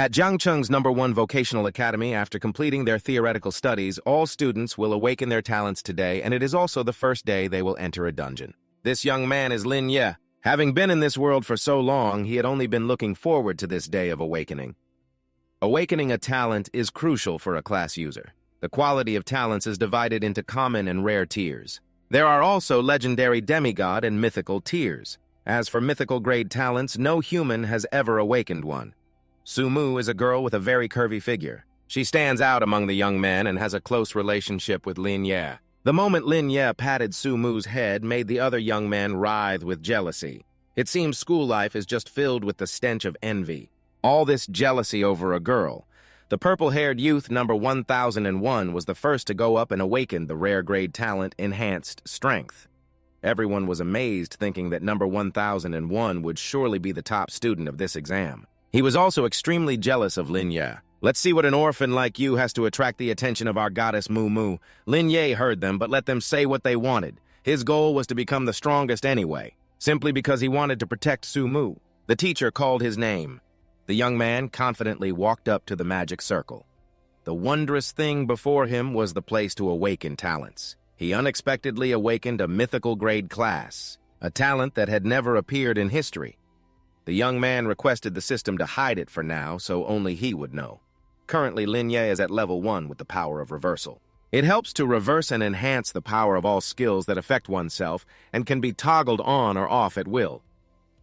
At Jiangcheng's #1 vocational academy, after completing their theoretical studies, all students will awaken their talents today, and it is also the first day they will enter a dungeon. This young man is Lin Ye. Having been in this world for so long, he had only been looking forward to this day of awakening. Awakening a talent is crucial for a class user. The quality of talents is divided into common and rare tiers. There are also legendary demigod and mythical tiers. As for mythical grade talents, no human has ever awakened one. Sumu is a girl with a very curvy figure. She stands out among the young men and has a close relationship with Lin Ye. The moment Lin Ye patted Sumu's head made the other young men writhe with jealousy. It seems school life is just filled with the stench of envy. All this jealousy over a girl. The purple-haired youth number 1001 was the first to go up and awaken the rare grade talent Enhanced Strength. Everyone was amazed, thinking that number 1001 would surely be the top student of this exam. He was also extremely jealous of Lin Ye. Let's see what an orphan like you has to attract the attention of our goddess Mu. Lin Ye heard them, but let them say what they wanted. His goal was to become the strongest anyway, simply because he wanted to protect Sumu. The teacher called his name. The young man confidently walked up to the magic circle. The wondrous thing before him was the place to awaken talents. He unexpectedly awakened a mythical grade class, a talent that had never appeared in history. The young man requested the system to hide it for now, so only he would know. Currently, Lin Ye is at level 1 with the power of reversal. It helps to reverse and enhance the power of all skills that affect oneself and can be toggled on or off at will.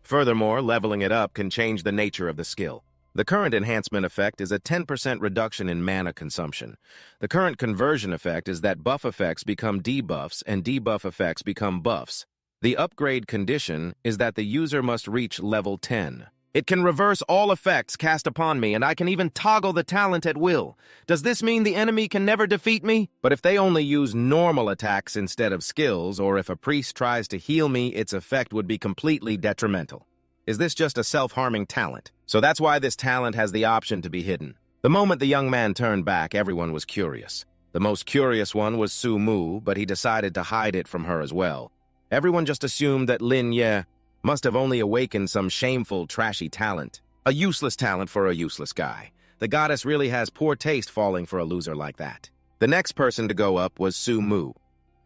Furthermore, leveling it up can change the nature of the skill. The current enhancement effect is a 10% reduction in mana consumption. The current conversion effect is that buff effects become debuffs and debuff effects become buffs. The upgrade condition is that the user must reach level 10. It can reverse all effects cast upon me, and I can even toggle the talent at will. Does this mean the enemy can never defeat me? But if they only use normal attacks instead of skills, or if a priest tries to heal me, its effect would be completely detrimental. Is this just a self-harming talent? So that's why this talent has the option to be hidden. The moment the young man turned back, everyone was curious. The most curious one was Sumu, but he decided to hide it from her as well. Everyone just assumed that Lin Ye must have only awakened some shameful, trashy talent. A useless talent for a useless guy. The goddess really has poor taste falling for a loser like that. The next person to go up was Sumu.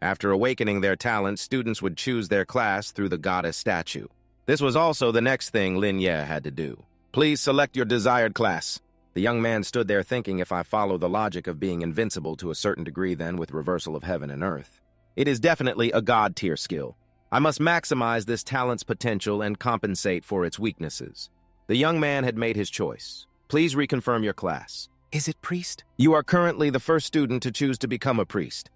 After awakening their talent, students would choose their class through the goddess statue. This was also the next thing Lin Ye had to do. Please select your desired class. The young man stood there thinking, if I follow the logic of being invincible to a certain degree then with reversal of heaven and earth, it is definitely a god-tier skill. I must maximize this talent's potential and compensate for its weaknesses. The young man had made his choice. Please reconfirm your class. Is it priest? You are currently the first student to choose to become a priest.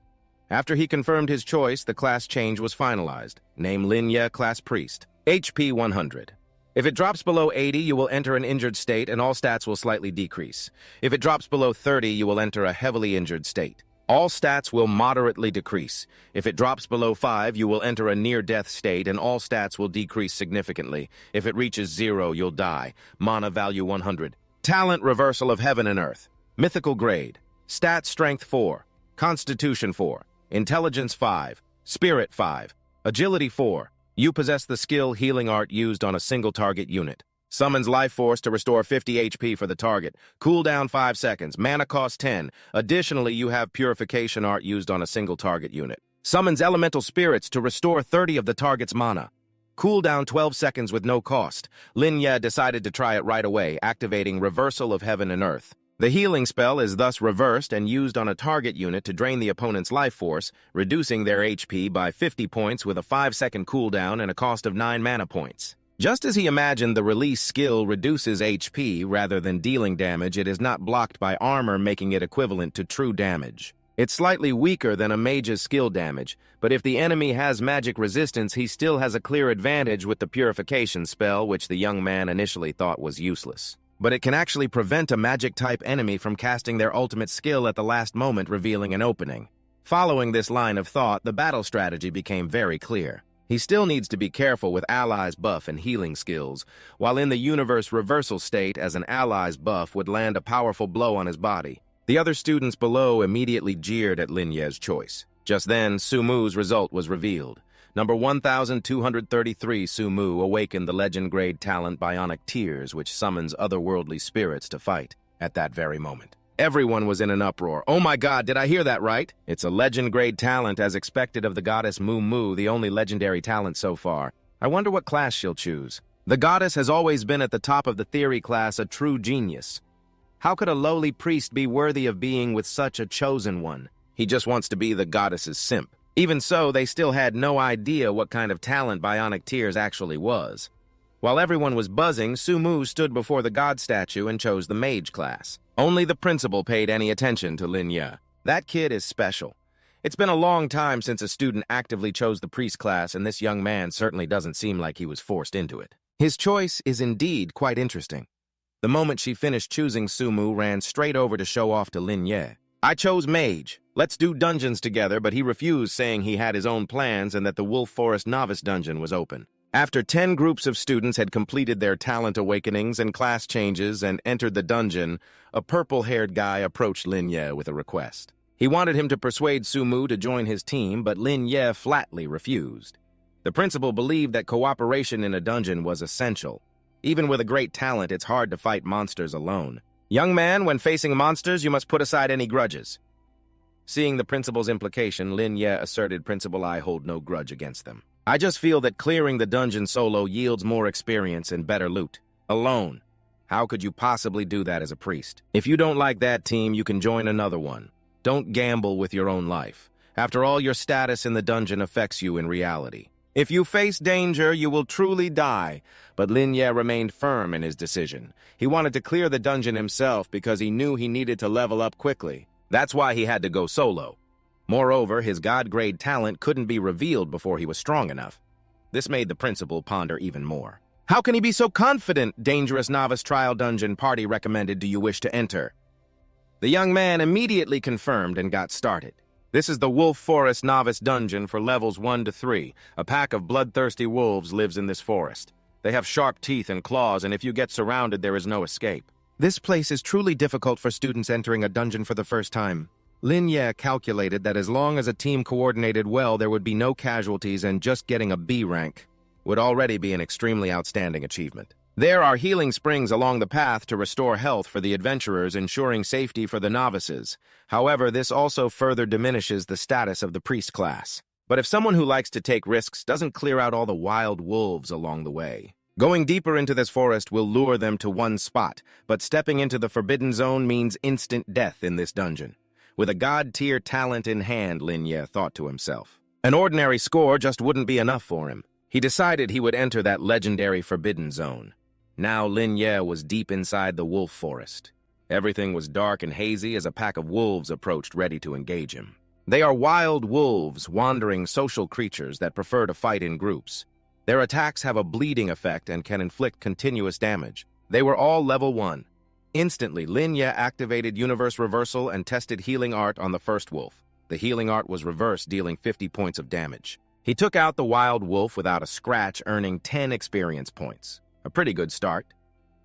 After he confirmed his choice, the class change was finalized. Name Lin Ye, class priest. HP 100. If it drops below 80, you will enter an injured state and all stats will slightly decrease. If it drops below 30, you will enter a heavily injured state. All stats will moderately decrease. If it drops below 5, you will enter a near-death state and all stats will decrease significantly. If it reaches 0, you'll die. Mana value 100. Talent reversal of heaven and earth. Mythical grade. Stat strength 4. Constitution 4. Intelligence 5. Spirit 5. Agility 4. You possess the skill healing art used on a single target unit. Summons life force to restore 50 HP for the target. Cooldown 5 seconds. Mana cost 10. Additionally, you have purification art used on a single target unit. Summons elemental spirits to restore 30 of the target's mana. Cooldown 12 seconds with no cost. Lin Ye decided to try it right away, activating Reversal of Heaven and Earth. The healing spell is thus reversed and used on a target unit to drain the opponent's life force, reducing their HP by 50 points with a 5-second cooldown and a cost of 9 mana points. Just as he imagined, the release skill reduces HP rather than dealing damage. It is not blocked by armor, making it equivalent to true damage. It's slightly weaker than a mage's skill damage, but if the enemy has magic resistance, he still has a clear advantage with the purification spell, which the young man initially thought was useless. But it can actually prevent a magic-type enemy from casting their ultimate skill at the last moment, revealing an opening. Following this line of thought, the battle strategy became very clear. He still needs to be careful with allies' buff and healing skills, while in the universe reversal state, as an ally's buff would land a powerful blow on his body. The other students below immediately jeered at Lin Ye's choice. Just then, Sumu's result was revealed. Number 1233, Sumu, awakened the legend-grade talent Bionic Tears, which summons otherworldly spirits to fight at that very moment. Everyone was in an uproar. Oh my god, did I hear that right? It's a legend-grade talent as expected of the goddess Mu, the only legendary talent so far. I wonder what class she'll choose. The goddess has always been at the top of the theory class, a true genius. How could a lowly priest be worthy of being with such a chosen one? He just wants to be the goddess's simp. Even so, they still had no idea what kind of talent Bionic Tears actually was. While everyone was buzzing, Sumu stood before the god statue and chose the mage class. Only the principal paid any attention to Lin Ye. That kid is special. It's been a long time since a student actively chose the priest class, and this young man certainly doesn't seem like he was forced into it. His choice is indeed quite interesting. The moment she finished choosing, Sumu ran straight over to show off to Lin Ye. I chose mage. Let's do dungeons together, but he refused, saying he had his own plans and that the Wolf Forest Novice Dungeon was open. After 10 groups of students had completed their talent awakenings and class changes and entered the dungeon, a purple-haired guy approached Lin Ye with a request. He wanted him to persuade Sumu to join his team, but Lin Ye flatly refused. The principal believed that cooperation in a dungeon was essential. Even with a great talent, it's hard to fight monsters alone. Young man, when facing monsters, you must put aside any grudges. Seeing the principal's implication, Lin Ye asserted, Principal, I hold no grudge against them. I just feel that clearing the dungeon solo yields more experience and better loot. Alone. How could you possibly do that as a priest? If you don't like that team, you can join another one. Don't gamble with your own life. After all, your status in the dungeon affects you in reality. If you face danger, you will truly die. But Lin Ye remained firm in his decision. He wanted to clear the dungeon himself because he knew he needed to level up quickly. That's why he had to go solo. Moreover, his god-grade talent couldn't be revealed before he was strong enough. This made the principal ponder even more. How can he be so confident? Dangerous novice trial dungeon party recommended. Do you wish to enter? The young man immediately confirmed and got started. This is the Wolf Forest Novice Dungeon for levels 1 to 3. A pack of bloodthirsty wolves lives in this forest. They have sharp teeth and claws, and if you get surrounded, there is no escape. This place is truly difficult for students entering a dungeon for the first time. Lin Ye calculated that as long as a team coordinated well, there would be no casualties, and just getting a B rank would already be an extremely outstanding achievement. There are healing springs along the path to restore health for the adventurers, ensuring safety for the novices. However, this also further diminishes the status of the priest class. But if someone who likes to take risks doesn't clear out all the wild wolves along the way, going deeper into this forest will lure them to one spot, but stepping into the forbidden zone means instant death in this dungeon. With a god-tier talent in hand, Lin Ye thought to himself. An ordinary score just wouldn't be enough for him. He decided he would enter that legendary forbidden zone. Now Lin Ye was deep inside the wolf forest. Everything was dark and hazy as a pack of wolves approached, ready to engage him. They are wild wolves, wandering social creatures that prefer to fight in groups. Their attacks have a bleeding effect and can inflict continuous damage. They were all level 1. Instantly, Lin Ye activated Universe Reversal and tested Healing Art on the first wolf. The Healing Art was reversed, dealing 50 points of damage. He took out the wild wolf without a scratch, earning 10 experience points. A pretty good start.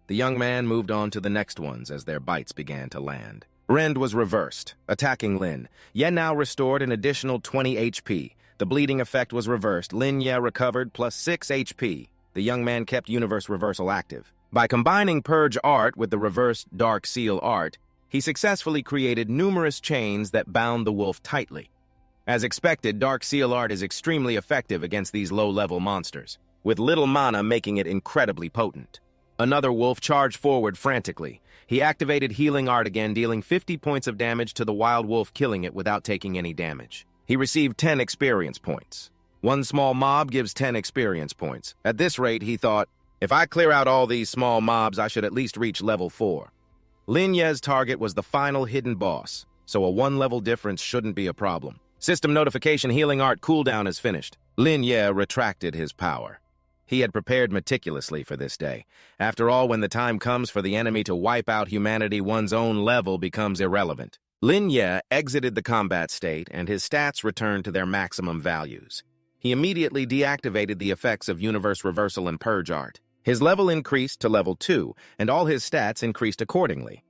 The young man moved on to the next ones as their bites began to land. Rend was reversed, attacking Lin. Ye now restored an additional 20 HP. The bleeding effect was reversed. Lin Ye recovered plus 6 HP. The young man kept Universe Reversal active. By combining Purge Art with the reversed Dark Seal Art, he successfully created numerous chains that bound the wolf tightly. As expected, Dark Seal Art is extremely effective against these low-level monsters, with little mana making it incredibly potent. Another wolf charged forward frantically. He activated Healing Art again, dealing 50 points of damage to the wild wolf, killing it without taking any damage. He received 10 experience points. One small mob gives 10 experience points. At this rate, he thought, if I clear out all these small mobs, I should at least reach level 4. Lin Ye's target was the final hidden boss, so a 1-level difference shouldn't be a problem. System notification: Healing Art cooldown is finished. Lin Ye retracted his power. He had prepared meticulously for this day. After all, when the time comes for the enemy to wipe out humanity, one's own level becomes irrelevant. Lin Ye exited the combat state, and his stats returned to their maximum values. He immediately deactivated the effects of Universe Reversal and Purge Art. His level increased to level 2, and all his stats increased accordingly.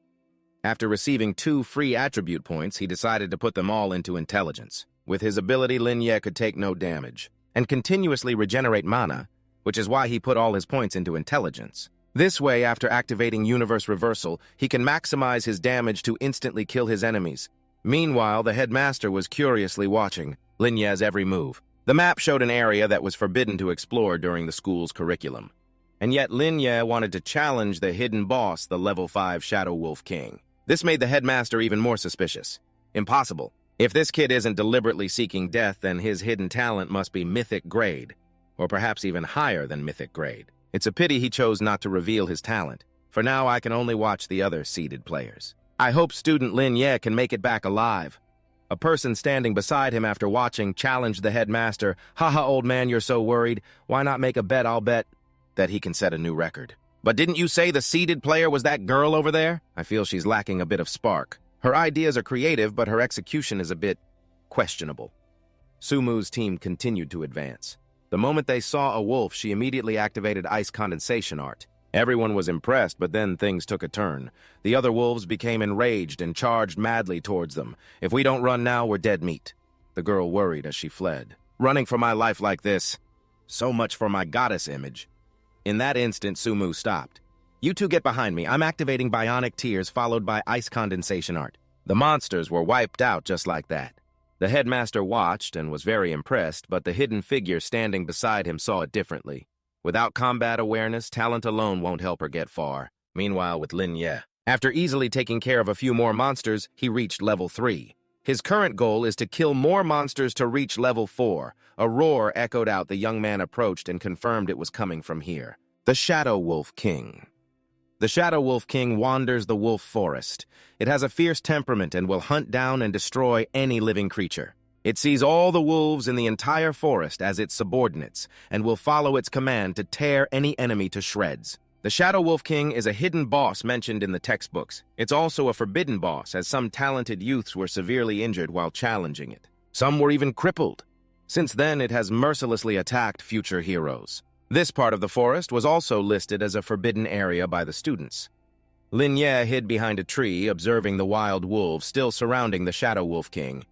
After receiving 2 free attribute points, he decided to put them all into intelligence. With his ability, Lin Ye could take no damage. and continuously regenerate mana, which is why he put all his points into intelligence. This way, after activating Universe Reversal, he can maximize his damage to instantly kill his enemies. Meanwhile, the headmaster was curiously watching Lin Ye's every move. The map showed an area that was forbidden to explore during the school's curriculum. And yet Lin Ye wanted to challenge the hidden boss, the level 5 Shadow Wolf King. This made the headmaster even more suspicious. Impossible. If this kid isn't deliberately seeking death, then his hidden talent must be mythic grade, or perhaps even higher than mythic grade. It's a pity he chose not to reveal his talent. For now, I can only watch the other seeded players. I hope student Lin Ye can make it back alive. A person standing beside him after watching challenged the headmaster, "Haha, old man, you're so worried. Why not make a bet? I'll bet that he can set a new record." "But didn't you say the seeded player was that girl over there?" I feel she's lacking a bit of spark. Her ideas are creative, but her execution is a bit questionable. Sumu's team continued to advance. The moment they saw a wolf, she immediately activated ice condensation art. Everyone was impressed, but then things took a turn. The other wolves became enraged and charged madly towards them. "If we don't run now, we're dead meat." The girl worried as she fled. "Running for my life like this? So much for my goddess image." In that instant, Sumu stopped. "You two get behind me. I'm activating bionic tears followed by ice condensation art." The monsters were wiped out just like that. The headmaster watched and was very impressed, but the hidden figure standing beside him saw it differently. Without combat awareness, talent alone won't help her get far. Meanwhile, with Lin Ye, after easily taking care of a few more monsters, he reached level 3. His current goal is to kill more monsters to reach level 4. A roar echoed out. The young man approached and confirmed it was coming from here. The Shadow Wolf King. The Shadow Wolf King wanders the wolf forest. It has a fierce temperament and will hunt down and destroy any living creature. It sees all the wolves in the entire forest as its subordinates and will follow its command to tear any enemy to shreds. The Shadow Wolf King is a hidden boss mentioned in the textbooks. It's also a forbidden boss, as some talented youths were severely injured while challenging it. Some were even crippled. Since then, it has mercilessly attacked future heroes. This part of the forest was also listed as a forbidden area by the students. Lin Ye hid behind a tree, observing the wild wolves still surrounding the Shadow Wolf King.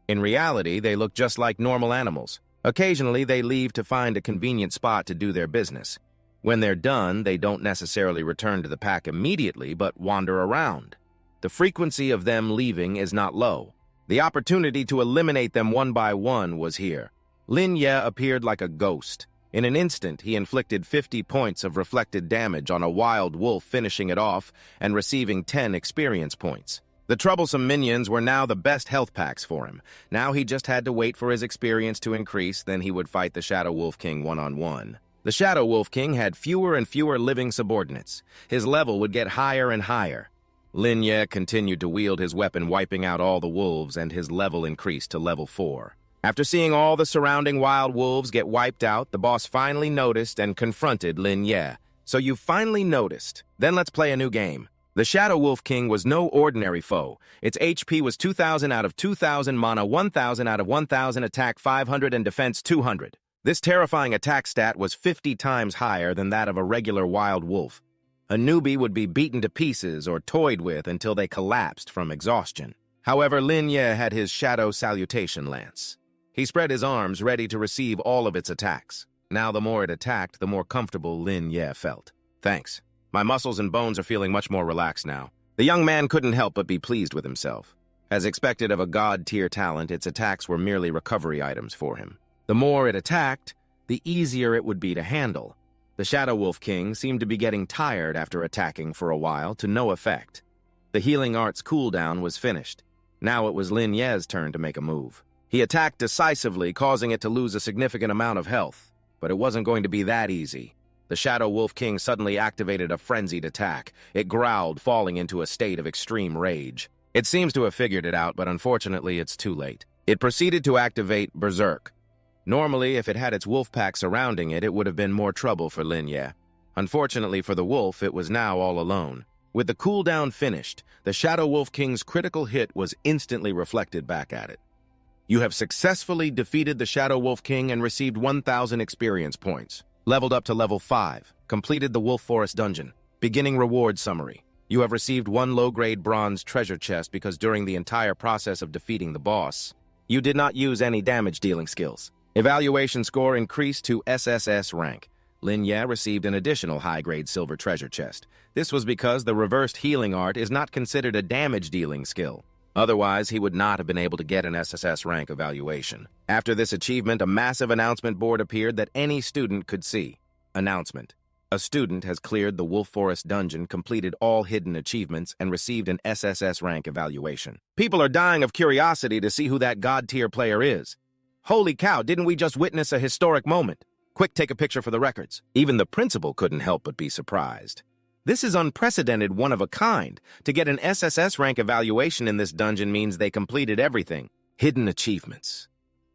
In reality, they look just like normal animals. Occasionally, they leave to find a convenient spot to do their business. When they're done, they don't necessarily return to the pack immediately, but wander around. The frequency of them leaving is not low. The opportunity to eliminate them one by one was here. Lin Ye appeared like a ghost. In an instant, he inflicted 50 points of reflected damage on a wild wolf, finishing it off and receiving 10 experience points. The troublesome minions were now the best health packs for him. Now he just had to wait for his experience to increase, then he would fight the Shadow Wolf King one-on-one. The Shadow Wolf King had fewer and fewer living subordinates. His level would get higher and higher. Lin Ye continued to wield his weapon, wiping out all the wolves, and his level increased to level 4. After seeing all the surrounding wild wolves get wiped out, the boss finally noticed and confronted Lin Ye. "So you finally noticed. Then let's play a new game." The Shadow Wolf King was no ordinary foe. Its HP was 2,000 out of 2,000, mana 1,000 out of 1,000, attack 500, and defense 200. This terrifying attack stat was 50 times higher than that of a regular wild wolf. A newbie would be beaten to pieces or toyed with until they collapsed from exhaustion. However, Lin Ye had his Shadow Salutation Lance. He spread his arms, ready to receive all of its attacks. Now the more it attacked, the more comfortable Lin Ye felt. "Thanks. My muscles and bones are feeling much more relaxed now." The young man couldn't help but be pleased with himself. As expected of a god-tier talent, its attacks were merely recovery items for him. The more it attacked, the easier it would be to handle. The Shadow Wolf King seemed to be getting tired after attacking for a while, to no effect. The healing art's cooldown was finished. Now it was Lin Ye's turn to make a move. He attacked decisively, causing it to lose a significant amount of health. But it wasn't going to be that easy. The Shadow Wolf King suddenly activated a frenzied attack. It growled, falling into a state of extreme rage. It seems to have figured it out, but unfortunately it's too late. It proceeded to activate Berserk. Normally, if it had its wolf pack surrounding it, it would have been more trouble for Lin Ye. Unfortunately for the wolf, it was now all alone. With the cooldown finished, the Shadow Wolf King's critical hit was instantly reflected back at it. "You have successfully defeated the Shadow Wolf King and received 1,000 experience points. Leveled up to level 5. Completed the Wolf Forest Dungeon. Beginning reward summary. You have received 1 low-grade bronze treasure chest because during the entire process of defeating the boss, you did not use any damage-dealing skills. Evaluation score increased to SSS rank. Lin Ye received an additional high-grade silver treasure chest. This was because the reversed healing art is not considered a damage-dealing skill. Otherwise, he would not have been able to get an SSS rank evaluation. After this achievement, a massive announcement board appeared that any student could see. Announcement: a student has cleared the Wolf Forest dungeon, completed all hidden achievements, and received an SSS rank evaluation. People are dying of curiosity to see who that god-tier player is. Holy cow, didn't we just witness a historic moment? Quick, take a picture for the records. Even the principal couldn't help but be surprised. This is unprecedented, one of a kind. To get an SSS rank evaluation in this dungeon means they completed everything. Hidden achievements.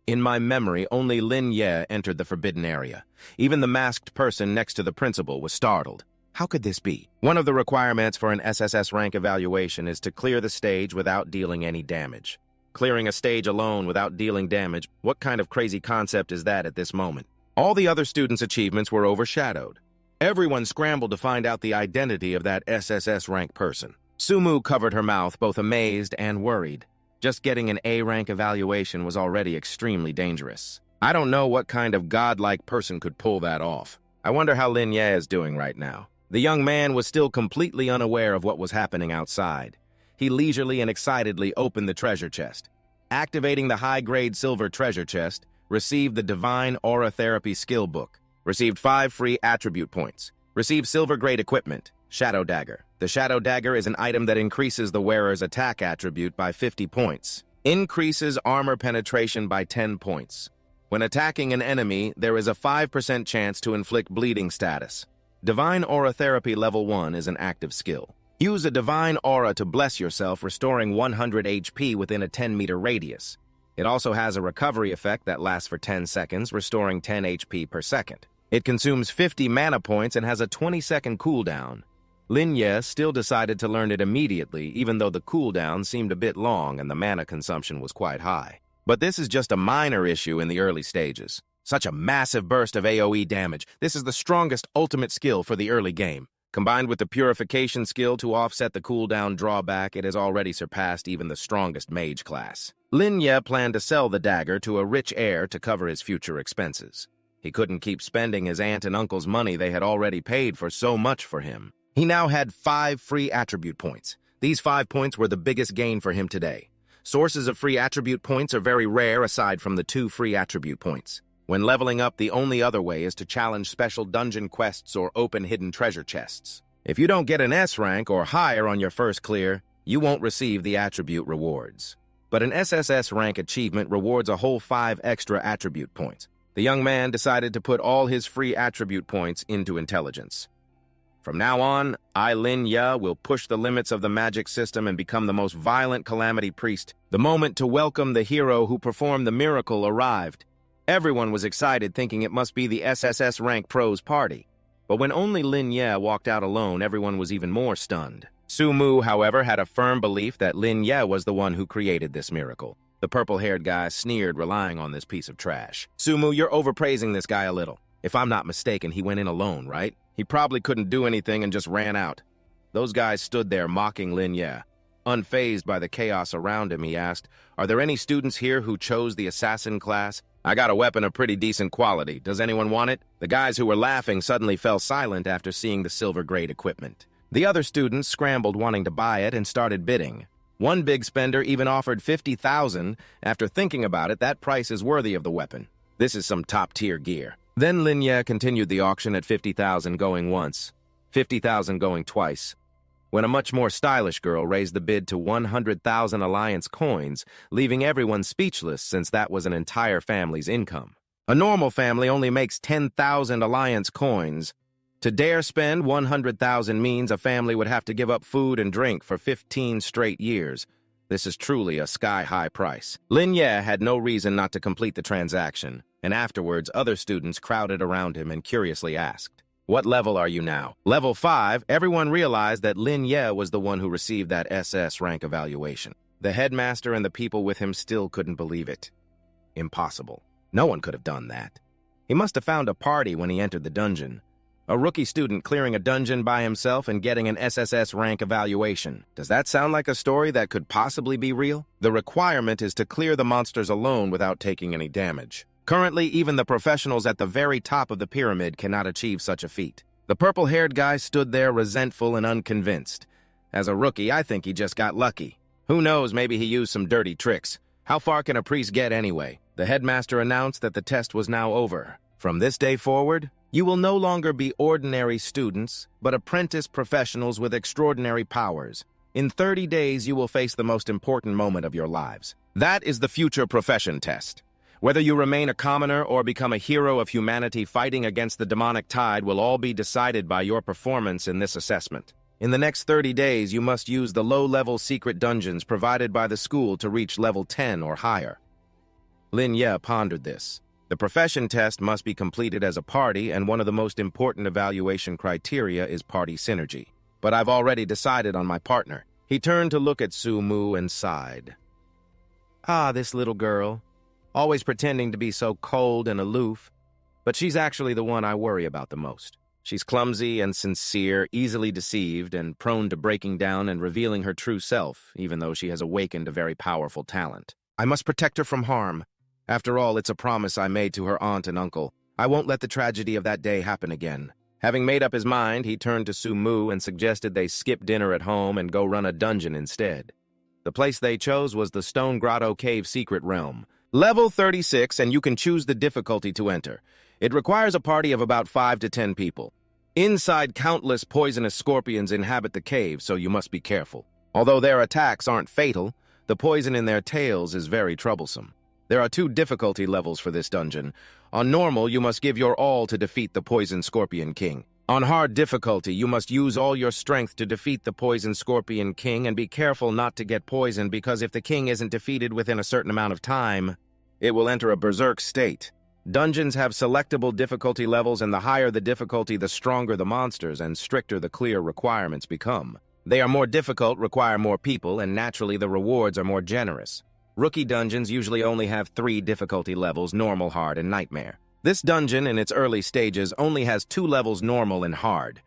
In my memory, only Lin Ye entered the forbidden area. Even the masked person next to the principal was startled. How could this be? One of the requirements for an SSS rank evaluation is to clear the stage without dealing any damage. Clearing a stage alone without dealing damage, what kind of crazy concept is that at this moment? All the other students' achievements were overshadowed. Everyone scrambled to find out the identity of that SSS rank person. Sumu covered her mouth, both amazed and worried. Just getting an A rank evaluation was already extremely dangerous. I don't know what kind of godlike person could pull that off. I wonder how Lin Ye is doing right now. The young man was still completely unaware of what was happening outside. He leisurely and excitedly opened the treasure chest. Activating the high-grade silver treasure chest, received the Divine Aura Therapy skill book. Received 5 free attribute points. Received silver-grade equipment, Shadow Dagger. The Shadow Dagger is an item that increases the wearer's attack attribute by 50 points. Increases armor penetration by 10 points. When attacking an enemy, there is a 5% chance to inflict bleeding status. Divine Aura Therapy Level 1 is an active skill. Use a Divine Aura to bless yourself, restoring 100 HP within a 10-meter radius. It also has a recovery effect that lasts for 10 seconds, restoring 10 HP per second. It consumes 50 mana points and has a 20-second cooldown. Lin Ye still decided to learn it immediately, even though the cooldown seemed a bit long and the mana consumption was quite high. But this is just a minor issue in the early stages. Such a massive burst of AoE damage. This is the strongest ultimate skill for the early game. Combined with the purification skill to offset the cooldown drawback, it has already surpassed even the strongest mage class. Lin Ye planned to sell the dagger to a rich heir to cover his future expenses. He couldn't keep spending his aunt and uncle's money they had already paid for so much for him. He now had 5 free attribute points. These 5 points were the biggest gain for him today. Sources of free attribute points are very rare aside from the 2 free attribute points. When leveling up, the only other way is to challenge special dungeon quests or open hidden treasure chests. If you don't get an S rank or higher on your first clear, you won't receive the attribute rewards. But an SSS rank achievement rewards a whole 5 extra attribute points. The young man decided to put all his free attribute points into intelligence. From now on, I, Lin Ye, will push the limits of the magic system and become the most violent calamity priest. The moment to welcome the hero who performed the miracle arrived. Everyone was excited, thinking it must be the SSS rank pros party. But when only Lin Ye walked out alone, everyone was even more stunned. Sumu, however, had a firm belief that Lin Ye was the one who created this miracle. The purple-haired guy sneered, relying on this piece of trash. Sumu, you're overpraising this guy a little. If I'm not mistaken, he went in alone, right? He probably couldn't do anything and just ran out. Those guys stood there mocking Lin Ye. Unfazed by the chaos around him, he asked, "Are there any students here who chose the assassin class? I got a weapon of pretty decent quality. Does anyone want it?" The guys who were laughing suddenly fell silent after seeing the silver-grade equipment. The other students scrambled wanting to buy it and started bidding. One big spender even offered 50,000. After thinking about it, that price is worthy of the weapon. This is some top-tier gear. Then Lin Ye continued the auction at 50,000 going once, 50,000 going twice, when a much more stylish girl raised the bid to 100,000 Alliance coins, leaving everyone speechless since that was an entire family's income. A normal family only makes 10,000 Alliance coins. To dare spend 100,000 means a family would have to give up food and drink for 15 straight years. This is truly a sky-high price. Lin Ye had no reason not to complete the transaction, and afterwards other students crowded around him and curiously asked, "What level are you now?" Level 5, everyone realized that Lin Ye was the one who received that SS rank evaluation. The headmaster and the people with him still couldn't believe it. Impossible. No one could have done that. He must have found a party when he entered the dungeon. A rookie student clearing a dungeon by himself and getting an SSS rank evaluation. Does that sound like a story that could possibly be real? The requirement is to clear the monsters alone without taking any damage. Currently, even the professionals at the very top of the pyramid cannot achieve such a feat. The purple-haired guy stood there resentful and unconvinced. As a rookie, I think he just got lucky. Who knows, maybe he used some dirty tricks. How far can a priest get anyway? The headmaster announced that the test was now over. From this day forward, you will no longer be ordinary students, but apprentice professionals with extraordinary powers. In 30 days, you will face the most important moment of your lives. That is the future profession test. Whether you remain a commoner or become a hero of humanity fighting against the demonic tide will all be decided by your performance in this assessment. In the next 30 days, you must use the low-level secret dungeons provided by the school to reach level 10 or higher. Lin Ye pondered this. The profession test must be completed as a party, and one of the most important evaluation criteria is party synergy. But I've already decided on my partner. He turned to look at Su Mu and sighed. Ah, this little girl. Always pretending to be so cold and aloof. But she's actually the one I worry about the most. She's clumsy and sincere, easily deceived, and prone to breaking down and revealing her true self, even though she has awakened a very powerful talent. I must protect her from harm. After all, it's a promise I made to her aunt and uncle. I won't let the tragedy of that day happen again. Having made up his mind, he turned to Su Mu and suggested they skip dinner at home and go run a dungeon instead. The place they chose was the Stone Grotto Cave Secret Realm. Level 36, and you can choose the difficulty to enter. It requires a party of about 5 to 10 people. Inside, countless poisonous scorpions inhabit the cave, so you must be careful. Although their attacks aren't fatal, the poison in their tails is very troublesome. There are 2 difficulty levels for this dungeon. On normal, you must give your all to defeat the Poison Scorpion King. On hard difficulty, you must use all your strength to defeat the Poison Scorpion King and be careful not to get poisoned because if the king isn't defeated within a certain amount of time, it will enter a berserk state. Dungeons have selectable difficulty levels, and the higher the difficulty, the stronger the monsters and stricter the clear requirements become. They are more difficult, require more people, and naturally the rewards are more generous. Rookie dungeons usually only have 3 difficulty levels, normal, hard, and nightmare. This dungeon, in its early stages, only has 2 levels, normal and hard.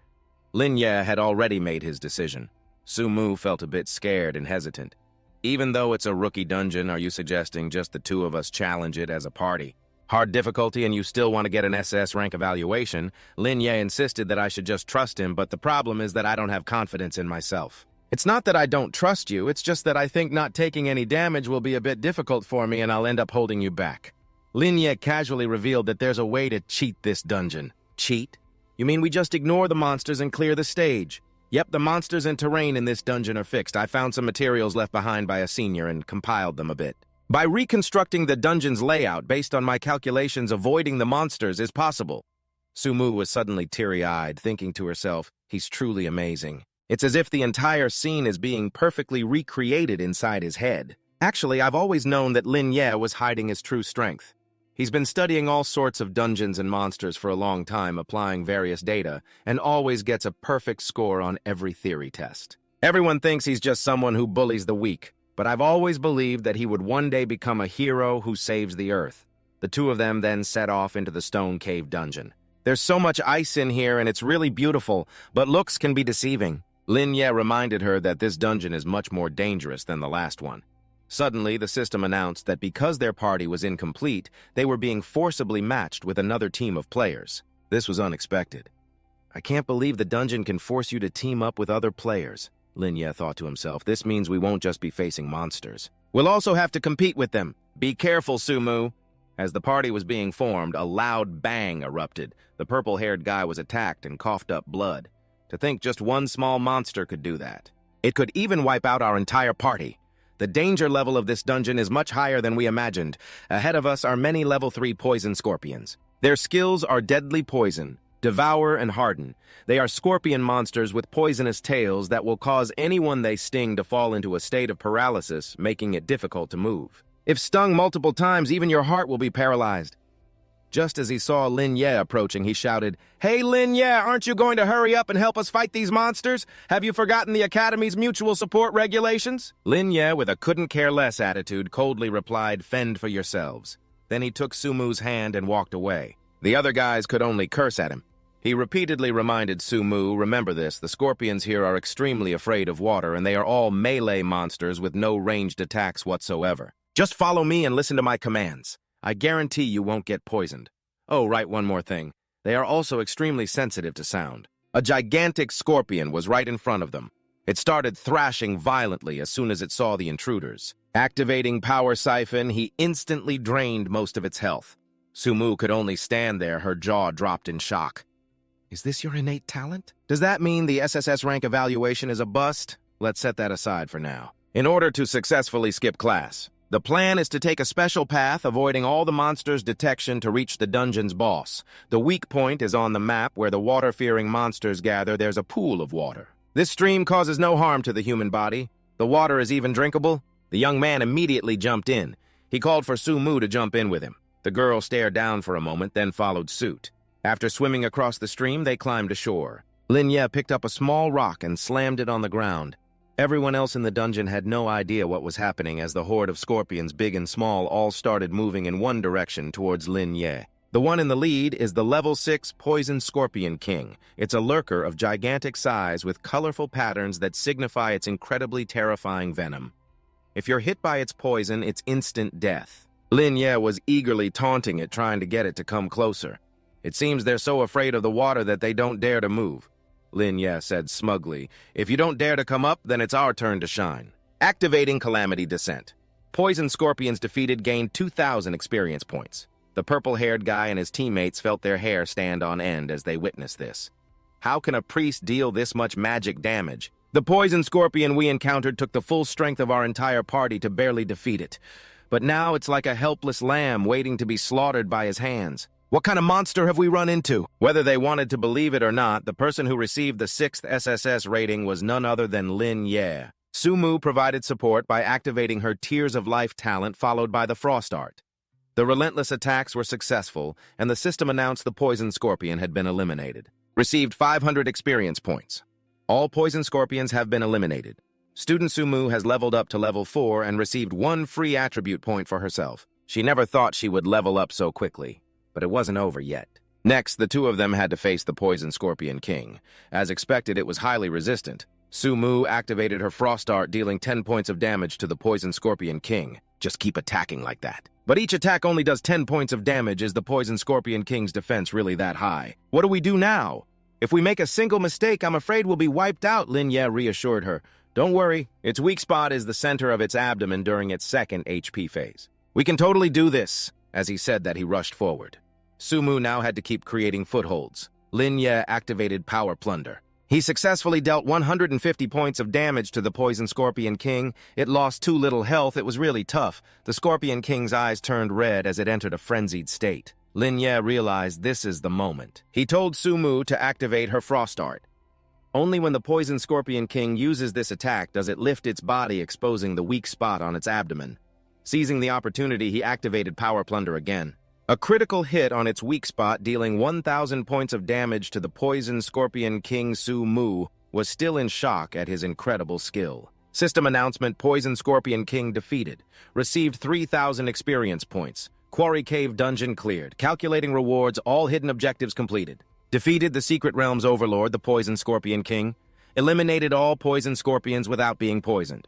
Lin Ye had already made his decision. Su Mu felt a bit scared and hesitant. Even though it's a rookie dungeon, are you suggesting just the 2 of us challenge it as a party? Hard difficulty and you still want to get an SS rank evaluation? Lin Ye insisted that I should just trust him, but the problem is that I don't have confidence in myself. It's not that I don't trust you, it's just that I think not taking any damage will be a bit difficult for me and I'll end up holding you back. Lin Ye casually revealed that there's a way to cheat this dungeon. Cheat? You mean we just ignore the monsters and clear the stage? Yep, the monsters and terrain in this dungeon are fixed. I found some materials left behind by a senior and compiled them a bit. By reconstructing the dungeon's layout based on my calculations, avoiding the monsters is possible. Su Mu was suddenly teary-eyed, thinking to herself, he's truly amazing. It's as if the entire scene is being perfectly recreated inside his head. Actually, I've always known that Lin Ye was hiding his true strength. He's been studying all sorts of dungeons and monsters for a long time, applying various data, and always gets a perfect score on every theory test. Everyone thinks he's just someone who bullies the weak, but I've always believed that he would one day become a hero who saves the earth. The 2 of them then set off into the Stone Cave dungeon. There's so much ice in here and it's really beautiful, but looks can be deceiving. Lin Ye reminded her that this dungeon is much more dangerous than the last one. Suddenly, the system announced that because their party was incomplete, they were being forcibly matched with another team of players. This was unexpected. I can't believe the dungeon can force you to team up with other players, Lin Ye thought to himself. This means we won't just be facing monsters. We'll also have to compete with them. Be careful, Su Mu. As the party was being formed, a loud bang erupted. The purple-haired guy was attacked and coughed up blood. To think just one small monster could do that. It could even wipe out our entire party. The danger level of this dungeon is much higher than we imagined. Ahead of us are many level 3 poison scorpions. Their skills are deadly poison, devour and harden. They are scorpion monsters with poisonous tails that will cause anyone they sting to fall into a state of paralysis, making it difficult to move. If stung multiple times, even your heart will be paralyzed. Just as he saw Lin Ye approaching, he shouted, "Hey, Lin Ye, aren't you going to hurry up and help us fight these monsters? Have you forgotten the Academy's mutual support regulations?" Lin Ye, with a couldn't-care-less attitude, coldly replied, "Fend for yourselves." Then he took Su Mu's hand and walked away. The other guys could only curse at him. He repeatedly reminded Su Mu, "Remember this, the scorpions here are extremely afraid of water, and they are all melee monsters with no ranged attacks whatsoever. Just follow me and listen to my commands. I guarantee you won't get poisoned. Oh, right, one more thing. They are also extremely sensitive to sound. A gigantic scorpion was right in front of them. It started thrashing violently as soon as it saw the intruders. Activating Power Siphon, he instantly drained most of its health. Sumu could only stand there, her jaw dropped in shock. Is this your innate talent? Does that mean the SSS rank evaluation is a bust? Let's set that aside for now. In order to successfully skip class, the plan is to take a special path, avoiding all the monsters' detection to reach the dungeon's boss. The weak point is on the map where the water-fearing monsters gather. There's a pool of water. This stream causes no harm to the human body. The water is even drinkable. The young man immediately jumped in. He called for Sumu to jump in with him. The girl stared down for a moment, then followed suit. After swimming across the stream, they climbed ashore. Lin Ye picked up a small rock and slammed it on the ground. Everyone else in the dungeon had no idea what was happening as the horde of scorpions, big and small, all started moving in one direction towards Lin Ye. The one in the lead is the level 6 Poison Scorpion King. It's a lurker of gigantic size with colorful patterns that signify its incredibly terrifying venom. If you're hit by its poison, it's instant death. Lin Ye was eagerly taunting it, trying to get it to come closer. It seems they're so afraid of the water that they don't dare to move. Lin Ye said smugly, if you don't dare to come up, then it's our turn to shine. Activating Calamity Descent. Poison Scorpions defeated gained 2,000 experience points. The purple-haired guy and his teammates felt their hair stand on end as they witnessed this. How can a priest deal this much magic damage? The poison scorpion we encountered took the full strength of our entire party to barely defeat it. But now it's like a helpless lamb waiting to be slaughtered by his hands. What kind of monster have we run into? Whether they wanted to believe it or not, the person who received the 6th SSS rating was none other than Lin Ye. Sumu provided support by activating her Tears of Life talent, followed by the Frost Art. The relentless attacks were successful, and the system announced the poison scorpion had been eliminated. Received 500 experience points. All poison scorpions have been eliminated. Student Sumu has leveled up to level 4 and received 1 free attribute point for herself. She never thought she would level up so quickly. But it wasn't over yet. Next, the two of them had to face the Poison Scorpion King. As expected, it was highly resistant. Sumu activated her Frost Art, dealing 10 points of damage to the Poison Scorpion King. Just keep attacking like that. But each attack only does 10 points of damage. Is the Poison Scorpion King's defense really that high? What do we do now? If we make a single mistake, I'm afraid we'll be wiped out, Lin Ye reassured her. Don't worry, its weak spot is the center of its abdomen during its second HP phase. We can totally do this. As he said that, he rushed forward. Sumu now had to keep creating footholds. Lin Ye activated Power Plunder. He successfully dealt 150 points of damage to the Poison Scorpion King. It lost too little health. It was really tough. The Scorpion King's eyes turned red as it entered a frenzied state. Lin Ye realized this is the moment. He told Sumu to activate her Frost Art. Only when the Poison Scorpion King uses this attack does it lift its body, exposing the weak spot on its abdomen. Seizing the opportunity, he activated Power Plunder again. A critical hit on its weak spot, dealing 1,000 points of damage to the Poison Scorpion King. Sumu was still in shock at his incredible skill. System announcement: Poison Scorpion King defeated. Received 3,000 experience points. Quarry Cave dungeon cleared. Calculating rewards, all hidden objectives completed. Defeated the Secret Realm's overlord, the Poison Scorpion King. Eliminated all poison scorpions without being poisoned.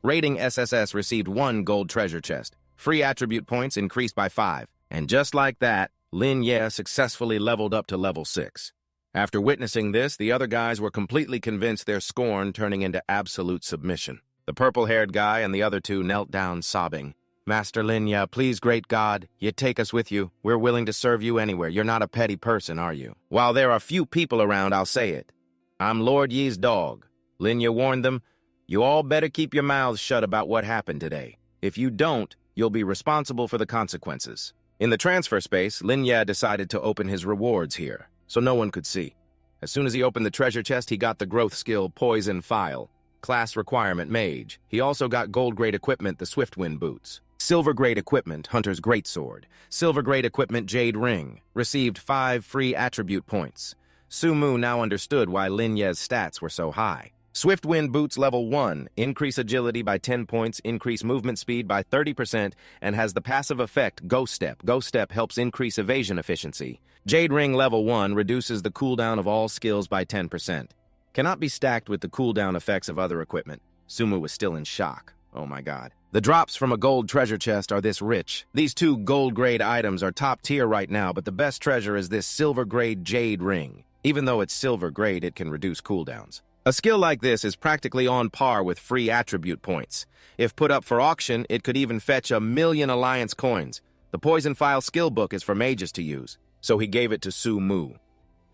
Rating SSS received 1 gold treasure chest. Free attribute points increased by 5. And just like that, Lin Ye successfully leveled up to level 6. After witnessing this, the other guys were completely convinced, their scorn turning into absolute submission. The purple-haired guy and the other two knelt down sobbing. Master Lin Ye, please, great God, you take us with you. We're willing to serve you anywhere. You're not a petty person, are you? While there are few people around, I'll say it. I'm Lord Yi's dog. Lin Ye warned them, you all better keep your mouths shut about what happened today. If you don't, you'll be responsible for the consequences. In the transfer space, Lin Ye decided to open his rewards here, so no one could see. As soon as he opened the treasure chest, he got the growth skill Poison File. Class requirement Mage. He also got gold-grade equipment, the Swiftwind Boots. Silver-grade equipment, Hunter's Greatsword. Silver-grade equipment, Jade Ring. Received 5 free attribute points. Sumu now understood why Lin Ye's stats were so high. Swiftwind Boots level 1, increase agility by 10 points, increase movement speed by 30%, and has the passive effect Ghost Step. Ghost Step helps increase evasion efficiency. Jade Ring level 1 reduces the cooldown of all skills by 10%. Cannot be stacked with the cooldown effects of other equipment. Sumu was still in shock. Oh my god. The drops from a gold treasure chest are this rich. These 2 gold-grade items are top tier right now, but the best treasure is this silver-grade jade ring. Even though it's silver-grade, it can reduce cooldowns. A skill like this is practically on par with free attribute points. If put up for auction, it could even fetch 1,000,000 alliance coins. The Poison File skill book is for mages to use, so he gave it to Su Mu.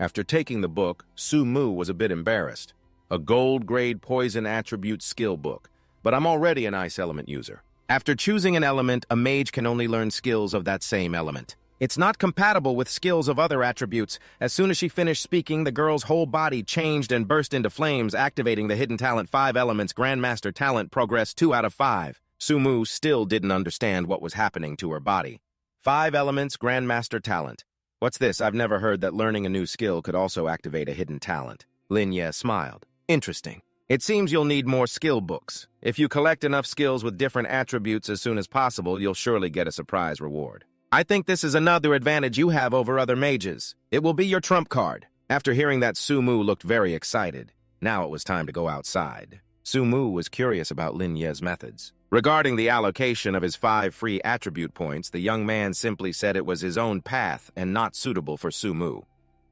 After taking the book, Su Mu was a bit embarrassed. A gold-grade poison attribute skill book, but I'm already an ice element user. After choosing an element, a mage can only learn skills of that same element. It's not compatible with skills of other attributes. As soon as she finished speaking, the girl's whole body changed and burst into flames, activating the hidden talent 5 elements Grandmaster talent progress 2 out of 5. Su Mu still didn't understand what was happening to her body. 5 elements Grandmaster talent. What's this? I've never heard that learning a new skill could also activate a hidden talent. Lin Ye smiled. Interesting. It seems you'll need more skill books. If you collect enough skills with different attributes as soon as possible, you'll surely get a surprise reward. I think this is another advantage you have over other mages. It will be your trump card. After hearing that, Su Mu looked very excited. Now it was time to go outside. Su Mu was curious about Lin Ye's methods. Regarding the allocation of his 5 free attribute points, the young man simply said it was his own path and not suitable for Su Mu.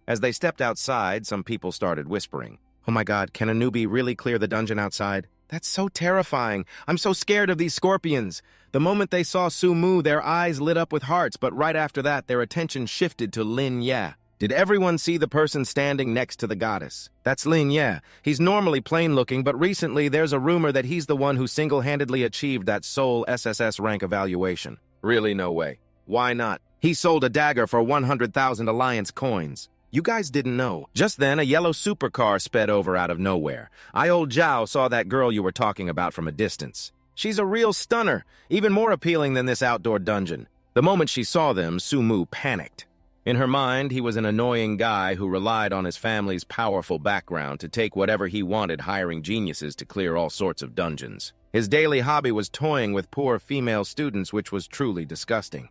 As they stepped outside, some people started whispering. Oh my god, can a newbie really clear the dungeon outside? That's so terrifying. I'm so scared of these scorpions. The moment they saw Su Mu, their eyes lit up with hearts, but right after that, their attention shifted to Lin Ye. Did everyone see the person standing next to the goddess? That's Lin Ye. He's normally plain-looking, but recently there's a rumor that he's the one who single-handedly achieved that Soul SSS rank evaluation. Really, no way. Why not? He sold a dagger for 100,000 alliance coins. You guys didn't know. Just then, a yellow supercar sped over out of nowhere. Old Zhao saw that girl you were talking about from a distance. She's a real stunner, even more appealing than this outdoor dungeon. The moment she saw them, Su Mu panicked. In her mind, he was an annoying guy who relied on his family's powerful background to take whatever he wanted, hiring geniuses to clear all sorts of dungeons. His daily hobby was toying with poor female students, which was truly disgusting.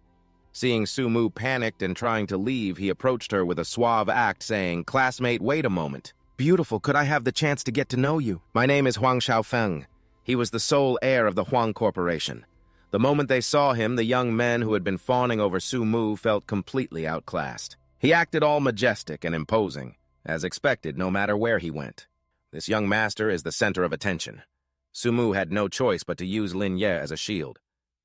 Seeing Su Mu panicked and trying to leave, he approached her with a suave act, saying, "Classmate, wait a moment. Beautiful, could I have the chance to get to know you? My name is Huang Xiaofeng." He was the sole heir of the Huang Corporation. The moment they saw him, the young men who had been fawning over Su Mu felt completely outclassed. He acted all majestic and imposing, as expected no matter where he went. This young master is the center of attention. Su Mu had no choice but to use Lin Ye as a shield.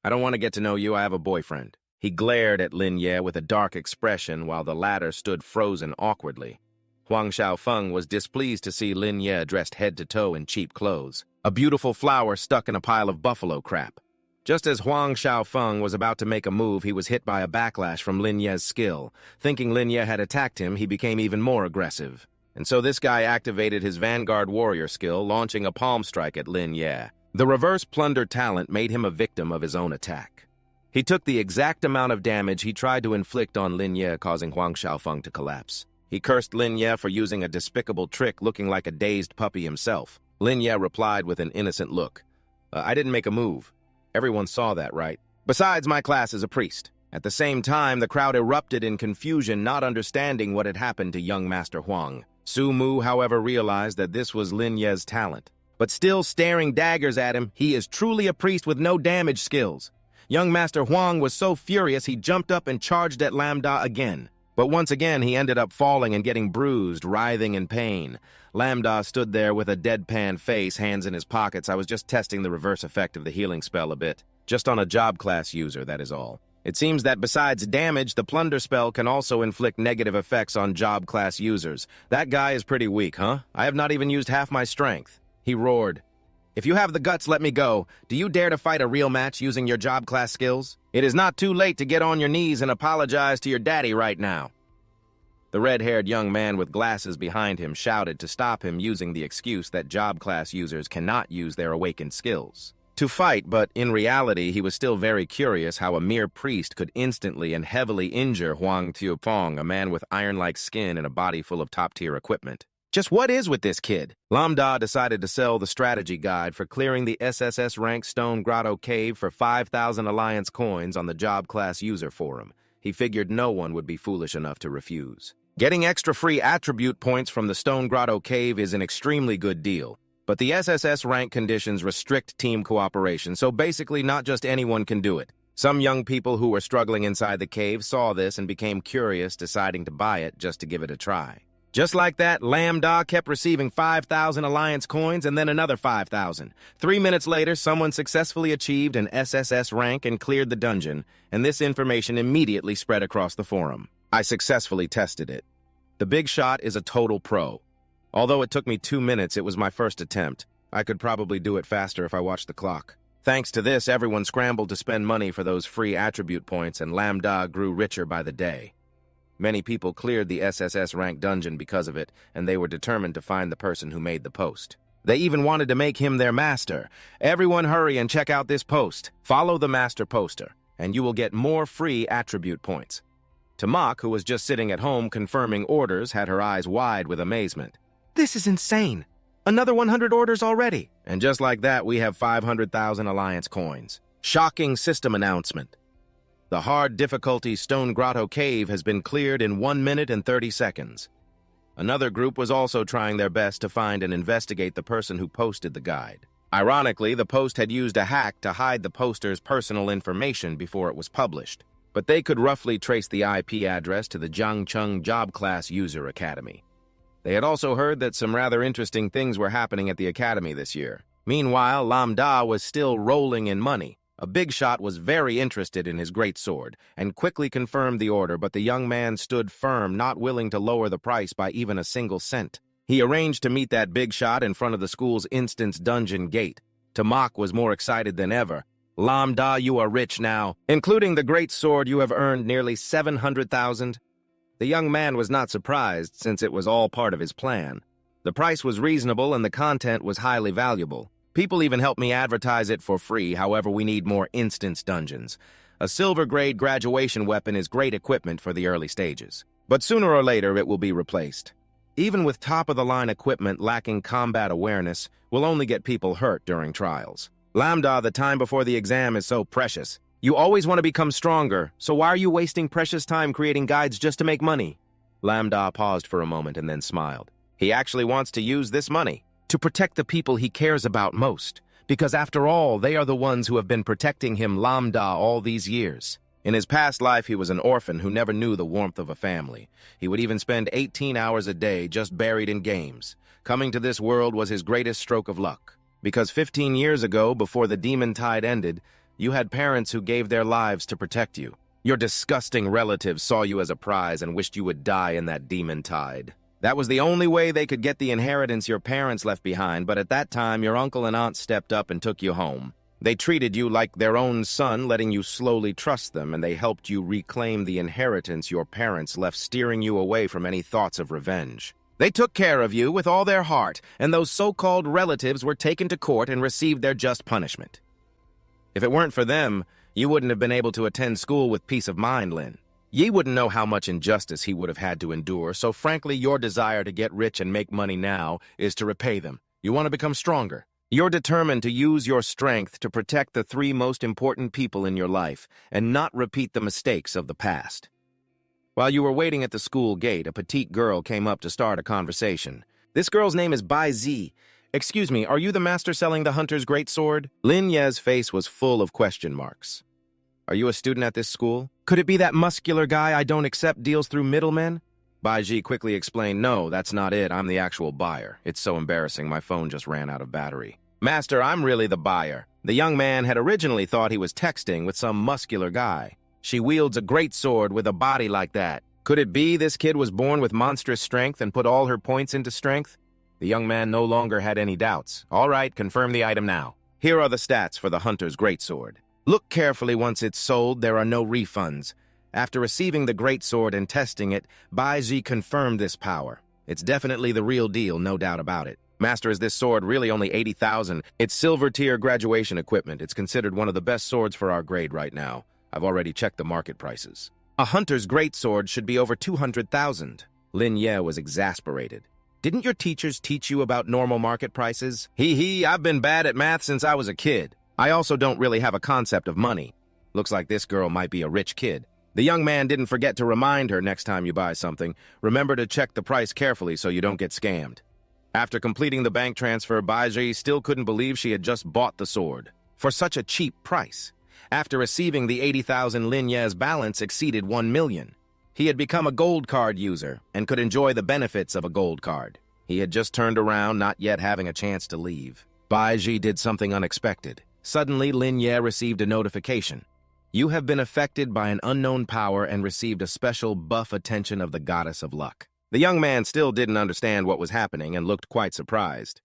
"I don't want to get to know you, I have a boyfriend." He glared at Lin Ye with a dark expression while the latter stood frozen awkwardly. Huang Xiaofeng was displeased to see Lin Ye dressed head to toe in cheap clothes, a beautiful flower stuck in a pile of buffalo crap. Just as Huang Xiaofeng was about to make a move, he was hit by a backlash from Lin Ye's skill. Thinking Lin Ye had attacked him, he became even more aggressive. And so this guy activated his Vanguard Warrior skill, launching a palm strike at Lin Ye. The reverse plunder talent made him a victim of his own attack. He took the exact amount of damage he tried to inflict on Lin Ye, causing Huang Xiaofeng to collapse. He cursed Lin Ye for using a despicable trick, looking like a dazed puppy himself. Lin Ye replied with an innocent look. I didn't make a move. Everyone saw that, right? Besides, my class is a priest." At the same time, the crowd erupted in confusion, not understanding what had happened to young Master Huang. Su Mu, however, realized that this was Lin Ye's talent. But still staring daggers at him, he is truly a priest with no damage skills. Young Master Huang was so furious he jumped up and charged at Lambda again. But once again, he ended up falling and getting bruised, writhing in pain. Lambda stood there with a deadpan face, hands in his pockets. I was just testing the reverse effect of the healing spell a bit. Just on a job class user, that is all. It seems that besides damage, the plunder spell can also inflict negative effects on job class users. That guy is pretty weak, huh? I have not even used half my strength. He roared. "If you have the guts, let me go. Do you dare to fight a real match using your job class skills? It is not too late to get on your knees and apologize to your daddy right now." The red-haired young man with glasses behind him shouted to stop him, using the excuse that job class users cannot use their awakened skills to fight, but in reality he was still very curious how a mere priest could instantly and heavily injure Huang Tiupong, a man with iron-like skin and a body full of top-tier equipment. Just what is with this kid? Lambda decided to sell the strategy guide for clearing the SSS rank Stone Grotto Cave for 5,000 Alliance coins on the job class user forum. He figured no one would be foolish enough to refuse. Getting extra free attribute points from the Stone Grotto Cave is an extremely good deal. But the SSS rank conditions restrict team cooperation, so basically not just anyone can do it. Some young people who were struggling inside the cave saw this and became curious, deciding to buy it just to give it a try. Just like that, Lambda kept receiving 5,000 Alliance coins and then another 5,000. 3 minutes later, someone successfully achieved an SSS rank and cleared the dungeon, and this information immediately spread across the forum. I successfully tested it. The big shot is a total pro. Although it took me 2 minutes, it was my first attempt. I could probably do it faster if I watched the clock. Thanks to this, everyone scrambled to spend money for those free attribute points, and Lambda grew richer by the day. Many people cleared the SSS rank dungeon because of it, and they were determined to find the person who made the post. They even wanted to make him their master. Everyone hurry and check out this post. Follow the master poster, and you will get more free attribute points. Tamak, who was just sitting at home confirming orders, had her eyes wide with amazement. This is insane! Another 100 orders already! And just like that, we have 500,000 Alliance coins. Shocking system announcement. The hard difficulty Stone Grotto Cave has been cleared in 1 minute and 30 seconds. Another group was also trying their best to find and investigate the person who posted the guide. Ironically, the post had used a hack to hide the poster's personal information before it was published, but they could roughly trace the IP address to the Jiangcheng Job Class User Academy. They had also heard that some rather interesting things were happening at the academy this year. Meanwhile, Lambda was still rolling in money. A big shot was very interested in his great sword and quickly confirmed the order, but the young man stood firm, not willing to lower the price by even a single cent. He arranged to meet that big shot in front of the school's instance dungeon gate. Tamak was more excited than ever. Lambda, you are rich now. Including the great sword, you have earned nearly 700,000. The young man was not surprised, since it was all part of his plan. The price was reasonable and the content was highly valuable. People even helped me advertise it for free, however we need more instance dungeons. A silver-grade graduation weapon is great equipment for the early stages, but sooner or later it will be replaced. Even with top-of-the-line equipment lacking combat awareness, will only get people hurt during trials. Lambda, the time before the exam is so precious. You always want to become stronger, so why are you wasting precious time creating guides just to make money? Lambda paused for a moment and then smiled. He actually wants to use this money to protect the people he cares about most, because after all, they are the ones who have been protecting him, Lambda, all these years. In his past life, he was an orphan who never knew the warmth of a family. He would even spend 18 hours a day just buried in games. Coming to this world was his greatest stroke of luck, because 15 years ago, before the demon tide ended, you had parents who gave their lives to protect you. Your disgusting relatives saw you as a prize and wished you would die in that demon tide. That was the only way they could get the inheritance your parents left behind, but at that time, your uncle and aunt stepped up and took you home. They treated you like their own son, letting you slowly trust them, and they helped you reclaim the inheritance your parents left, steering you away from any thoughts of revenge. They took care of you with all their heart, and those so-called relatives were taken to court and received their just punishment. If it weren't for them, you wouldn't have been able to attend school with peace of mind, Lin. Ye wouldn't know how much injustice he would have had to endure, so frankly, your desire to get rich and make money now is to repay them. You want to become stronger. You're determined to use your strength to protect the 3 most important people in your life and not repeat the mistakes of the past. While you were waiting at the school gate, a petite girl came up to start a conversation. This girl's name is Bai Zi. Excuse me, are you the master selling the hunter's great sword? Lin Ye's face was full of question marks. Are you a student at this school? Could it be that muscular guy I don't accept deals through middlemen? Baiji quickly explained, no, that's not it. I'm the actual buyer. It's so embarrassing, my phone just ran out of battery. Master, I'm really the buyer. The young man had originally thought he was texting with some muscular guy. She wields a great sword with a body like that. Could it be this kid was born with monstrous strength and put all her points into strength? The young man no longer had any doubts. All right, confirm the item now. Here are the stats for the hunter's greatsword. Look carefully. Once it's sold, there are no refunds. After receiving the greatsword and testing it, Baiji confirmed this power. It's definitely the real deal, no doubt about it. Master, is this sword really only 80,000? It's silver-tier graduation equipment. It's considered one of the best swords for our grade right now. I've already checked the market prices. A hunter's greatsword should be over 200,000. Lin Ye was exasperated. Didn't your teachers teach you about normal market prices? I've been bad at math since I was a kid. I also don't really have a concept of money. Looks like this girl might be a rich kid. The young man didn't forget to remind her next time you buy something. Remember to check the price carefully so you don't get scammed. After completing the bank transfer, Baiji still couldn't believe she had just bought the sword for such a cheap price. After receiving the 80,000 Linye's balance exceeded 1 million. He had become a gold card user and could enjoy the benefits of a gold card. He had just turned around, not yet having a chance to leave. Baiji did something unexpected. Suddenly, Linye received a notification. You have been affected by an unknown power and received a special buff attention of the goddess of luck. The young man still didn't understand what was happening and looked quite surprised.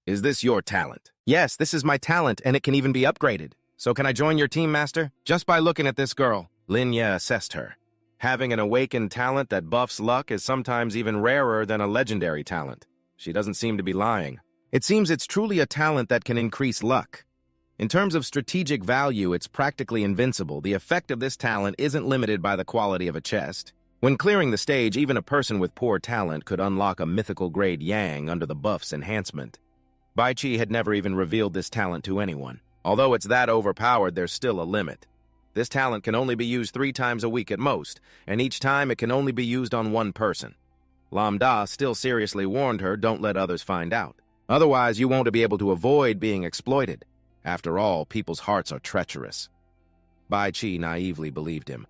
Is this your talent? Yes, this is my talent, and it can even be upgraded. So can I join your team, Master? Just by looking at this girl. Linye assessed her. Having an awakened talent that buffs luck is sometimes even rarer than a legendary talent. She doesn't seem to be lying. It seems it's truly a talent that can increase luck. In terms of strategic value, it's practically invincible. The effect of this talent isn't limited by the quality of a chest. When clearing the stage, even a person with poor talent could unlock a mythical grade Yang under the buff's enhancement. Baichi had never even revealed this talent to anyone. Although it's that overpowered, there's still a limit. This talent can only be used 3 times a week at most, and each time it can only be used on one person. Lambda still seriously warned her, don't let others find out. Otherwise, you won't be able to avoid being exploited. After all, people's hearts are treacherous. Baichi naively believed him.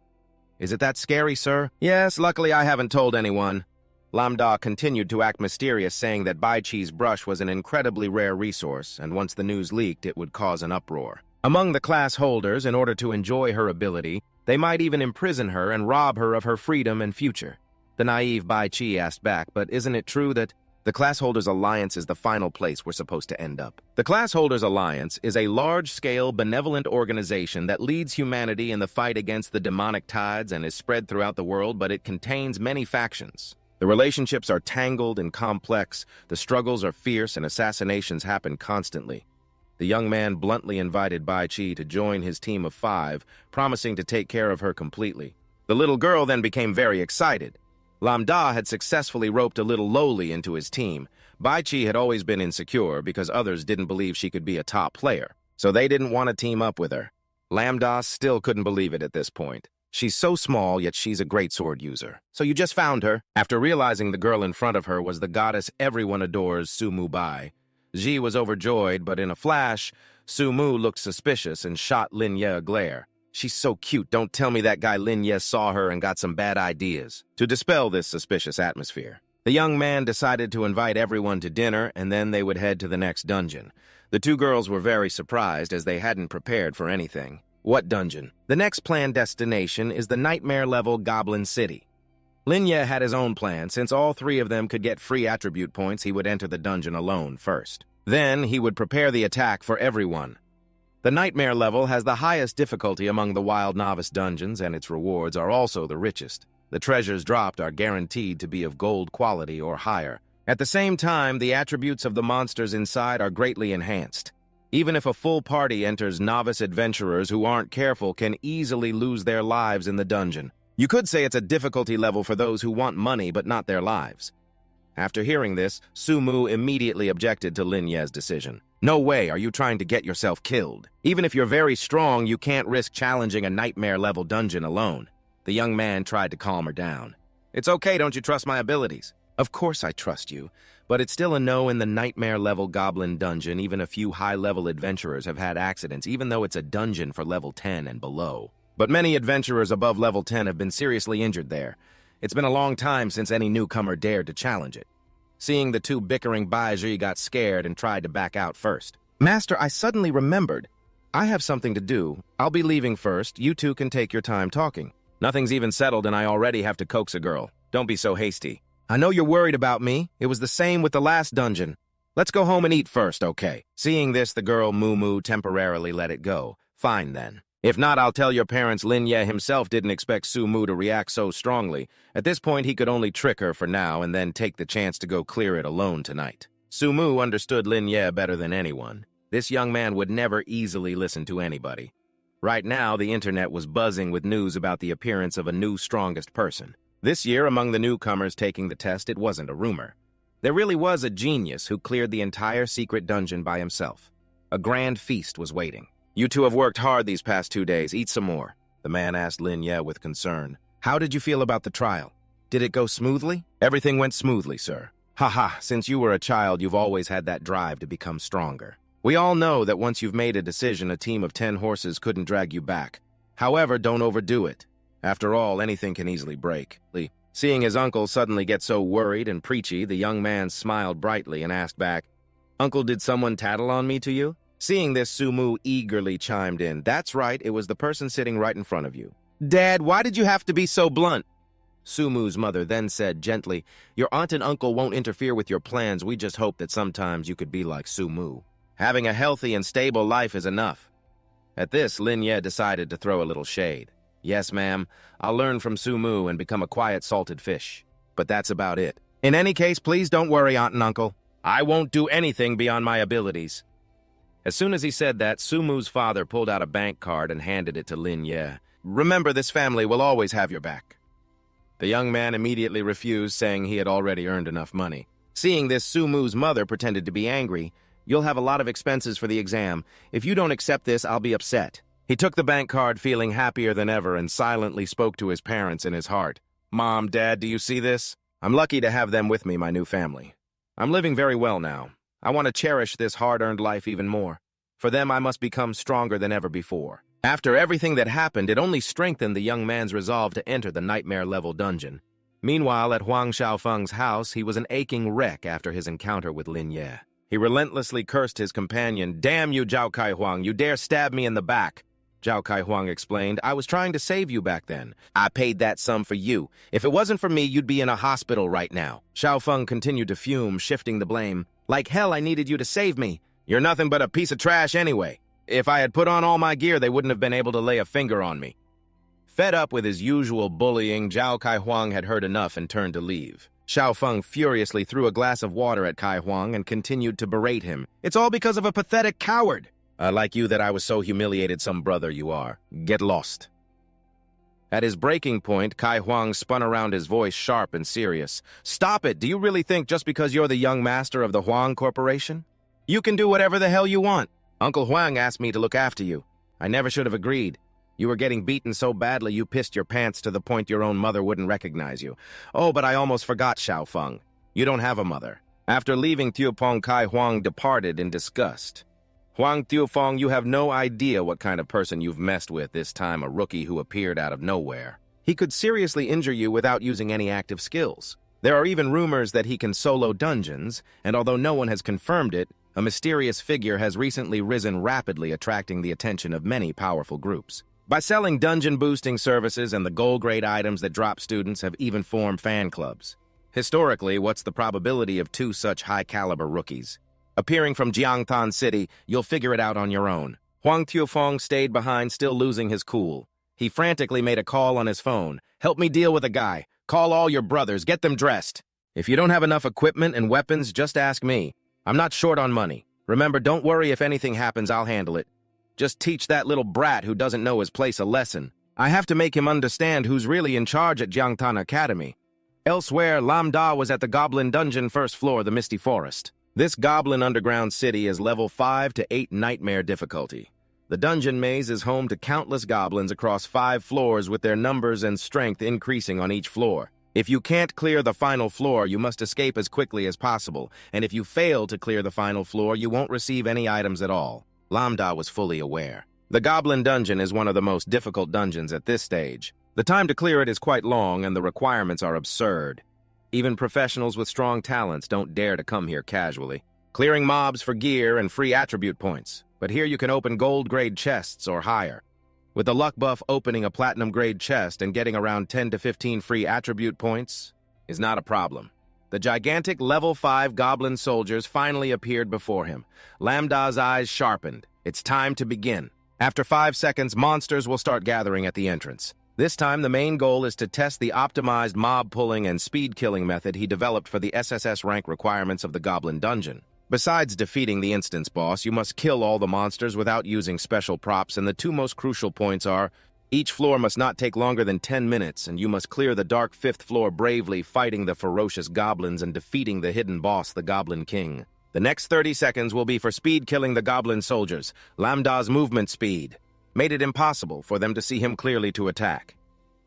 Is it that scary, sir? Yes, luckily I haven't told anyone. Lambda continued to act mysterious, saying that Baichi's brush was an incredibly rare resource, and once the news leaked, it would cause an uproar. Among the class holders, in order to enjoy her ability, they might even imprison her and rob her of her freedom and future. The naive Baichi asked back, but isn't it true that the Class Holders Alliance is the final place we're supposed to end up? The Class Holders Alliance is a large-scale, benevolent organization that leads humanity in the fight against the demonic tides and is spread throughout the world, but it contains many factions. The relationships are tangled and complex, the struggles are fierce, and assassinations happen constantly. The young man bluntly invited Baichi to join his team of 5, promising to take care of her completely. The little girl then became very excited. Lambda had successfully roped a little lowly into his team. Baichi had always been insecure because others didn't believe she could be a top player, so they didn't want to team up with her. Lambda still couldn't believe it at this point. She's so small, yet she's a great sword user. So you just found her? After realizing the girl in front of her was the goddess everyone adores, Sumu Bai. Ji was overjoyed, but in a flash, Sumu looked suspicious and shot Linye a glare. She's so cute, don't tell me that guy Linye saw her and got some bad ideas. To dispel this suspicious atmosphere, the young man decided to invite everyone to dinner, and then they would head to the next dungeon. The 2 girls were very surprised as they hadn't prepared for anything. What dungeon? The next planned destination is the nightmare-level Goblin City. Linye had his own plan. Since all 3 of them could get free attribute points, he would enter the dungeon alone first. Then he would prepare the attack for everyone. The Nightmare level has the highest difficulty among the Wild Novice dungeons, and its rewards are also the richest. The treasures dropped are guaranteed to be of gold quality or higher. At the same time, the attributes of the monsters inside are greatly enhanced. Even if a full party enters, novice adventurers who aren't careful can easily lose their lives in the dungeon. You could say it's a difficulty level for those who want money but not their lives. After hearing this, Sumu immediately objected to Linye's decision. No way are you trying to get yourself killed. Even if you're very strong, you can't risk challenging a nightmare-level dungeon alone. The young man tried to calm her down. It's okay, don't you trust my abilities? Of course I trust you, but it's still a no in the nightmare-level goblin dungeon. Even a few high-level adventurers have had accidents, even though it's a dungeon for level 10 and below. But many adventurers above level 10 have been seriously injured there. It's been a long time since any newcomer dared to challenge it. Seeing the 2 bickering Baiji got scared and tried to back out first. Master, I suddenly remembered. I have something to do. I'll be leaving first. You 2 can take your time talking. Nothing's even settled and I already have to coax a girl. Don't be so hasty. I know you're worried about me. It was the same with the last dungeon. Let's go home and eat first, okay? Seeing this, the girl Moo temporarily let it go. Fine then. If not, I'll tell your parents Linye himself didn't expect Sumu to react so strongly. At this point, he could only trick her for now and then take the chance to go clear it alone tonight. Sumu understood Linye better than anyone. This young man would never easily listen to anybody. Right now, the internet was buzzing with news about the appearance of a new strongest person. This year, among the newcomers taking the test, it wasn't a rumor. There really was a genius who cleared the entire secret dungeon by himself. A grand feast was waiting. You 2 have worked hard these past 2 days. Eat some more, the man asked Linye with concern. How did you feel about the trial? Did it go smoothly? Everything went smoothly, sir. Haha, since you were a child, you've always had that drive to become stronger. We all know that once you've made a decision, a team of 10 horses couldn't drag you back. However, don't overdo it. After all, anything can easily break. Seeing his uncle suddenly get so worried and preachy, the young man smiled brightly and asked back, "Uncle, did someone tattle on me to you?" Seeing this, Sumu eagerly chimed in, "That's right, it was the person sitting right in front of you." "Dad, why did you have to be so blunt?" Sumu's mother then said gently, "Your aunt and uncle won't interfere with your plans. We just hope that sometimes you could be like Sumu. Having a healthy and stable life is enough." At this, Lin Ye decided to throw a little shade. "Yes, ma'am, I'll learn from Sumu and become a quiet salted fish. But that's about it. In any case, please don't worry, aunt and uncle. I won't do anything beyond my abilities." As soon as he said that, Sumu's father pulled out a bank card and handed it to Lin Ye. "Remember, this family will always have your back." The young man immediately refused, saying he had already earned enough money. Seeing this, Sumu's mother pretended to be angry. "You'll have a lot of expenses for the exam. If you don't accept this, I'll be upset." He took the bank card, feeling happier than ever, and silently spoke to his parents in his heart. "Mom, Dad, do you see this? I'm lucky to have them with me, my new family. I'm living very well now. I want to cherish this hard-earned life even more. For them, I must become stronger than ever before." After everything that happened, it only strengthened the young man's resolve to enter the nightmare-level dungeon. Meanwhile, at Huang Xiaofeng's house, he was an aching wreck after his encounter with Lin Ye. He relentlessly cursed his companion. "Damn you, Zhao Kai Huang, you dare stab me in the back." Zhao Kai Huang explained, "I was trying to save you back then. I paid that sum for you. If it wasn't for me, you'd be in a hospital right now." Xiaofeng continued to fume, shifting the blame. "Like hell, I needed you to save me. You're nothing but a piece of trash anyway. If I had put on all my gear, they wouldn't have been able to lay a finger on me." Fed up with his usual bullying, Zhao Kai Huang had heard enough and turned to leave. Xiaofeng furiously threw a glass of water at Kai Huang and continued to berate him. "It's all because of a pathetic coward. Like you that I was so humiliated, some brother you are. Get lost." At his breaking point, Kai Huang spun around, his voice sharp and serious. "Stop it! Do you really think just because you're the young master of the Huang Corporation, you can do whatever the hell you want? Uncle Huang asked me to look after you. I never should have agreed. You were getting beaten so badly you pissed your pants to the point your own mother wouldn't recognize you. Oh, but I almost forgot, Xiaofeng. You don't have a mother." After leaving Thiupong, Kai Huang departed in disgust. "Huang Thiupong, you have no idea what kind of person you've messed with this time, a rookie who appeared out of nowhere. He could seriously injure you without using any active skills. There are even rumors that he can solo dungeons, and although no one has confirmed it, a mysterious figure has recently risen rapidly, attracting the attention of many powerful groups. By selling dungeon-boosting services and the gold-grade items that drop students have even formed fan clubs. Historically, what's the probability of two such high-caliber rookies appearing from Jiangtan City? You'll figure it out on your own." Huang Thiupong stayed behind, still losing his cool. He frantically made a call on his phone. "Help me deal with a guy. Call all your brothers. Get them dressed. If you don't have enough equipment and weapons, just ask me. I'm not short on money. Remember, don't worry if anything happens, I'll handle it. Just teach that little brat who doesn't know his place a lesson. I have to make him understand who's really in charge at Jiangtan Academy." Elsewhere, Lam Da was at the Goblin Dungeon, first floor, the Misty Forest. This goblin underground city is level 5 to 8 nightmare difficulty. The dungeon maze is home to countless goblins across 5 floors, with their numbers and strength increasing on each floor. If you can't clear the final floor, you must escape as quickly as possible, and if you fail to clear the final floor, you won't receive any items at all. Lambda was fully aware. The Goblin Dungeon is one of the most difficult dungeons at this stage. The time to clear it is quite long, and the requirements are absurd. Even professionals with strong talents don't dare to come here casually. Clearing mobs for gear and free attribute points, but here you can open gold-grade chests or higher. With the luck buff, opening a platinum-grade chest and getting around 10 to 15 free attribute points is not a problem. The gigantic level 5 goblin soldiers finally appeared before him. Lambda's eyes sharpened. It's time to begin. After 5 seconds, monsters will start gathering at the entrance. This time, the main goal is to test the optimized mob-pulling and speed-killing method he developed for the SSS rank requirements of the Goblin Dungeon. Besides defeating the instance boss, you must kill all the monsters without using special props, and the 2 most crucial points are: each floor must not take longer than 10 minutes, and you must clear the dark 5th floor bravely, fighting the ferocious goblins and defeating the hidden boss, the Goblin King. The next 30 seconds will be for speed-killing the goblin soldiers. Lambda's movement speed made it impossible for them to see him clearly to attack.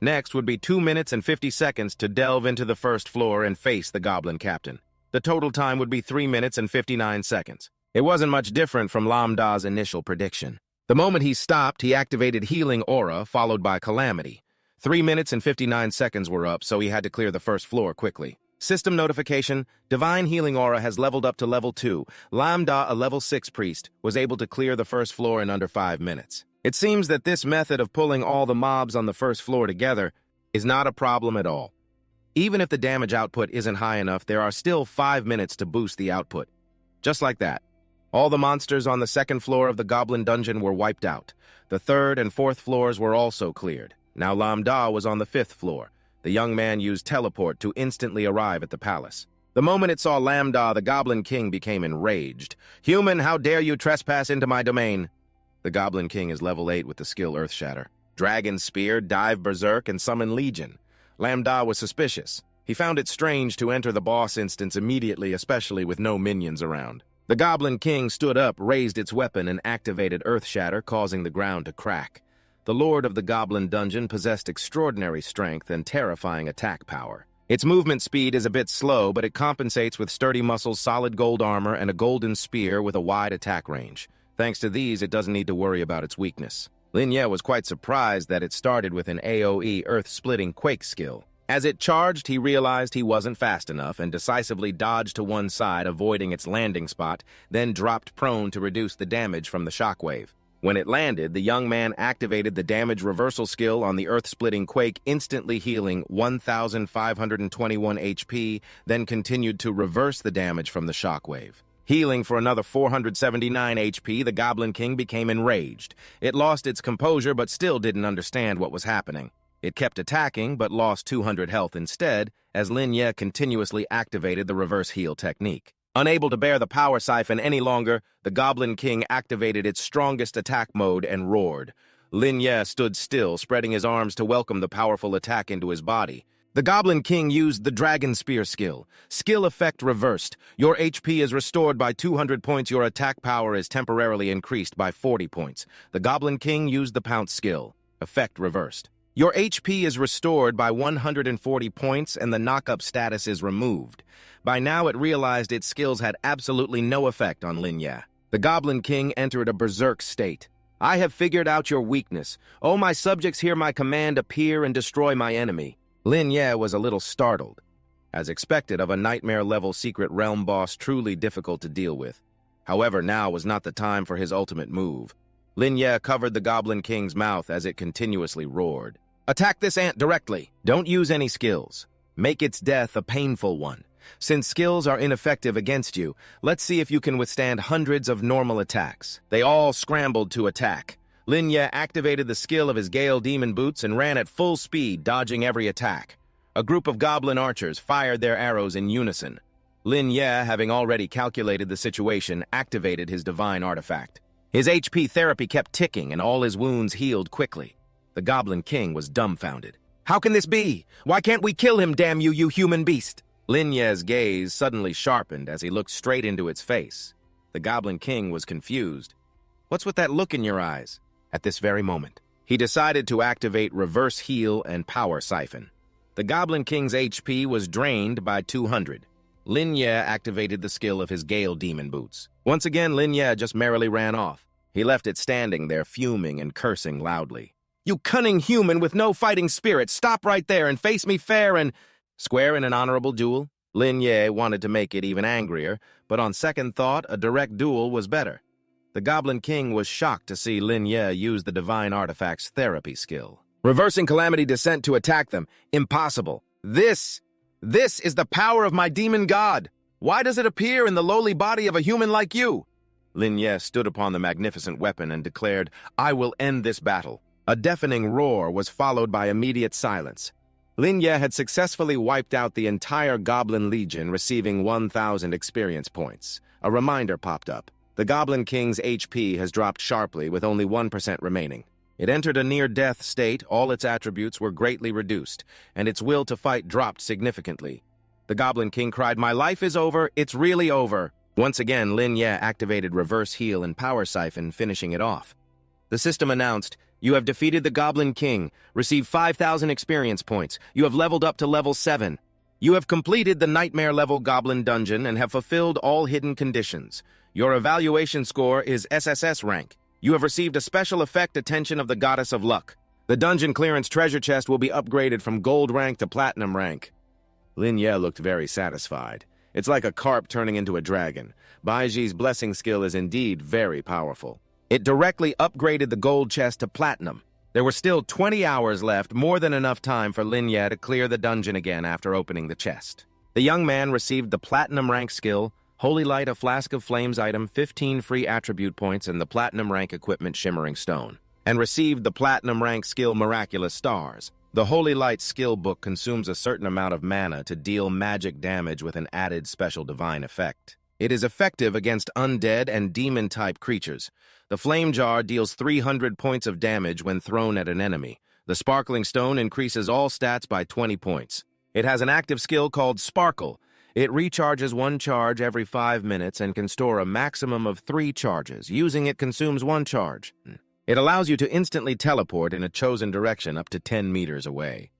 Next would be 2 minutes and 50 seconds to delve into the 1st floor and face the goblin captain. The total time would be 3 minutes and 59 seconds. It wasn't much different from Lam Da's initial prediction. The moment he stopped, he activated Healing Aura, followed by Calamity. 3 minutes and 59 seconds were up, so he had to clear the first floor quickly. System notification: Divine Healing Aura has leveled up to level 2. Lam Da, a level 6 priest, was able to clear the first floor in under 5 minutes. It seems that this method of pulling all the mobs on the first floor together is not a problem at all. Even if the damage output isn't high enough, there are still 5 minutes to boost the output. Just like that. All the monsters on the second floor of the Goblin Dungeon were wiped out. The third and fourth floors were also cleared. Now Lam Da was on the 5th floor. The young man used teleport to instantly arrive at the palace. The moment it saw Lam Da, the Goblin King became enraged. "Human, how dare you trespass into my domain?" The Goblin King is level 8 with the skill Earthshatter. Dragon Spear, Dive Berserk, and Summon Legion. Lam Da was suspicious. He found it strange to enter the boss instance immediately, especially with no minions around. The Goblin King stood up, raised its weapon, and activated Earthshatter, causing the ground to crack. The Lord of the Goblin Dungeon possessed extraordinary strength and terrifying attack power. Its movement speed is a bit slow, but it compensates with sturdy muscles, solid gold armor, and a golden spear with a wide attack range. Thanks to these, it doesn't need to worry about its weakness. Lin Ye was quite surprised that it started with an AoE Earth-splitting Quake skill. As it charged, he realized he wasn't fast enough and decisively dodged to one side, avoiding its landing spot, then dropped prone to reduce the damage from the shockwave. When it landed, the young man activated the damage reversal skill on the Earth-splitting Quake, instantly healing 1,521 HP, then continued to reverse the damage from the shockwave. Healing for another 479 HP, the Goblin King became enraged. It lost its composure but still didn't understand what was happening. It kept attacking but lost 200 health instead, as Lin Ye continuously activated the reverse heal technique. Unable to bear the power siphon any longer, the Goblin King activated its strongest attack mode and roared. Lin Ye stood still, spreading his arms to welcome the powerful attack into his body. The Goblin King used the Dragon Spear skill. Skill effect reversed. Your HP is restored by 200 points. Your attack power is temporarily increased by 40 points. The Goblin King used the Pounce skill. Effect reversed. Your HP is restored by 140 points and the knock-up status is removed. By now it realized its skills had absolutely no effect on Lin Ye. The Goblin King entered a berserk state. "I have figured out your weakness. Oh, my subjects, hear my command, appear and destroy my enemy." Lin Ye was a little startled. As expected of a nightmare-level secret realm boss truly difficult to deal with. However, now was not the time for his ultimate move. Lin Ye covered the Goblin King's mouth as it continuously roared. "Attack this ant directly. Don't use any skills. Make its death a painful one. Since skills are ineffective against you, let's see if you can withstand hundreds of normal attacks." They all scrambled to attack. Lin Ye activated the skill of his Gale Demon Boots and ran at full speed, dodging every attack. A group of goblin archers fired their arrows in unison. Lin Ye, having already calculated the situation, activated his divine artifact. His HP therapy kept ticking and all his wounds healed quickly. The Goblin King was dumbfounded. "How can this be? Why can't we kill him, damn you, you human beast?" Lin Ye's gaze suddenly sharpened as he looked straight into its face. The Goblin King was confused. "What's with that look in your eyes?" At this very moment, he decided to activate Reverse Heal and Power Siphon. The Goblin King's HP was drained by 200. Lin Ye activated the skill of his Gale Demon Boots. Once again, Lin Ye just merrily ran off. He left it standing there, fuming and cursing loudly. "You cunning human with no fighting spirit, stop right there and face me fair and square in an honorable duel." Lin Ye wanted to make it even angrier, but on second thought, a direct duel was better. The Goblin King was shocked to see Lin Ye use the Divine Artifact's therapy skill. "Reversing Calamity Descent to attack them. Impossible. This is the power of my demon god. Why does it appear in the lowly body of a human like you?" Lin Ye stood upon the magnificent weapon and declared, "I will end this battle." A deafening roar was followed by immediate silence. Lin Ye had successfully wiped out the entire Goblin Legion, receiving 1,000 experience points. A reminder popped up. The Goblin King's HP has dropped sharply, with only 1% remaining. It entered a near-death state, all its attributes were greatly reduced, and its will to fight dropped significantly. The Goblin King cried, "My life is over, it's really over." Once again, Lin Ye activated Reverse Heal and Power Siphon, finishing it off. The system announced, "You have defeated the Goblin King. Receive 5,000 experience points. You have leveled up to level 7. You have completed the Nightmare-level Goblin Dungeon and have fulfilled all hidden conditions. Your evaluation score is SSS rank. You have received a special effect attention of the Goddess of Luck. The dungeon clearance treasure chest will be upgraded from gold rank to platinum rank. Lin Ye looked very satisfied. It's like a carp turning into a dragon. Baiji's blessing skill is indeed very powerful. It directly upgraded the gold chest to platinum. There were still 20 hours left, more than enough time for Lin Ye to clear the dungeon again after opening the chest. The young man received the platinum rank skill, Holy Light, a Flask of Flames item, 15 free attribute points, and the platinum rank equipment Shimmering Stone, and received the platinum rank skill Miraculous Stars. The Holy Light skill book consumes a certain amount of mana to deal magic damage with an added special divine effect. It is effective against undead and demon-type creatures. The Flame Jar deals 300 points of damage when thrown at an enemy. The Sparkling Stone increases all stats by 20 points. It has an active skill called Sparkle. It recharges one charge every 5 minutes and can store a maximum of 3 charges. Using it consumes 1 charge. It allows you to instantly teleport in a chosen direction up to 10 meters away.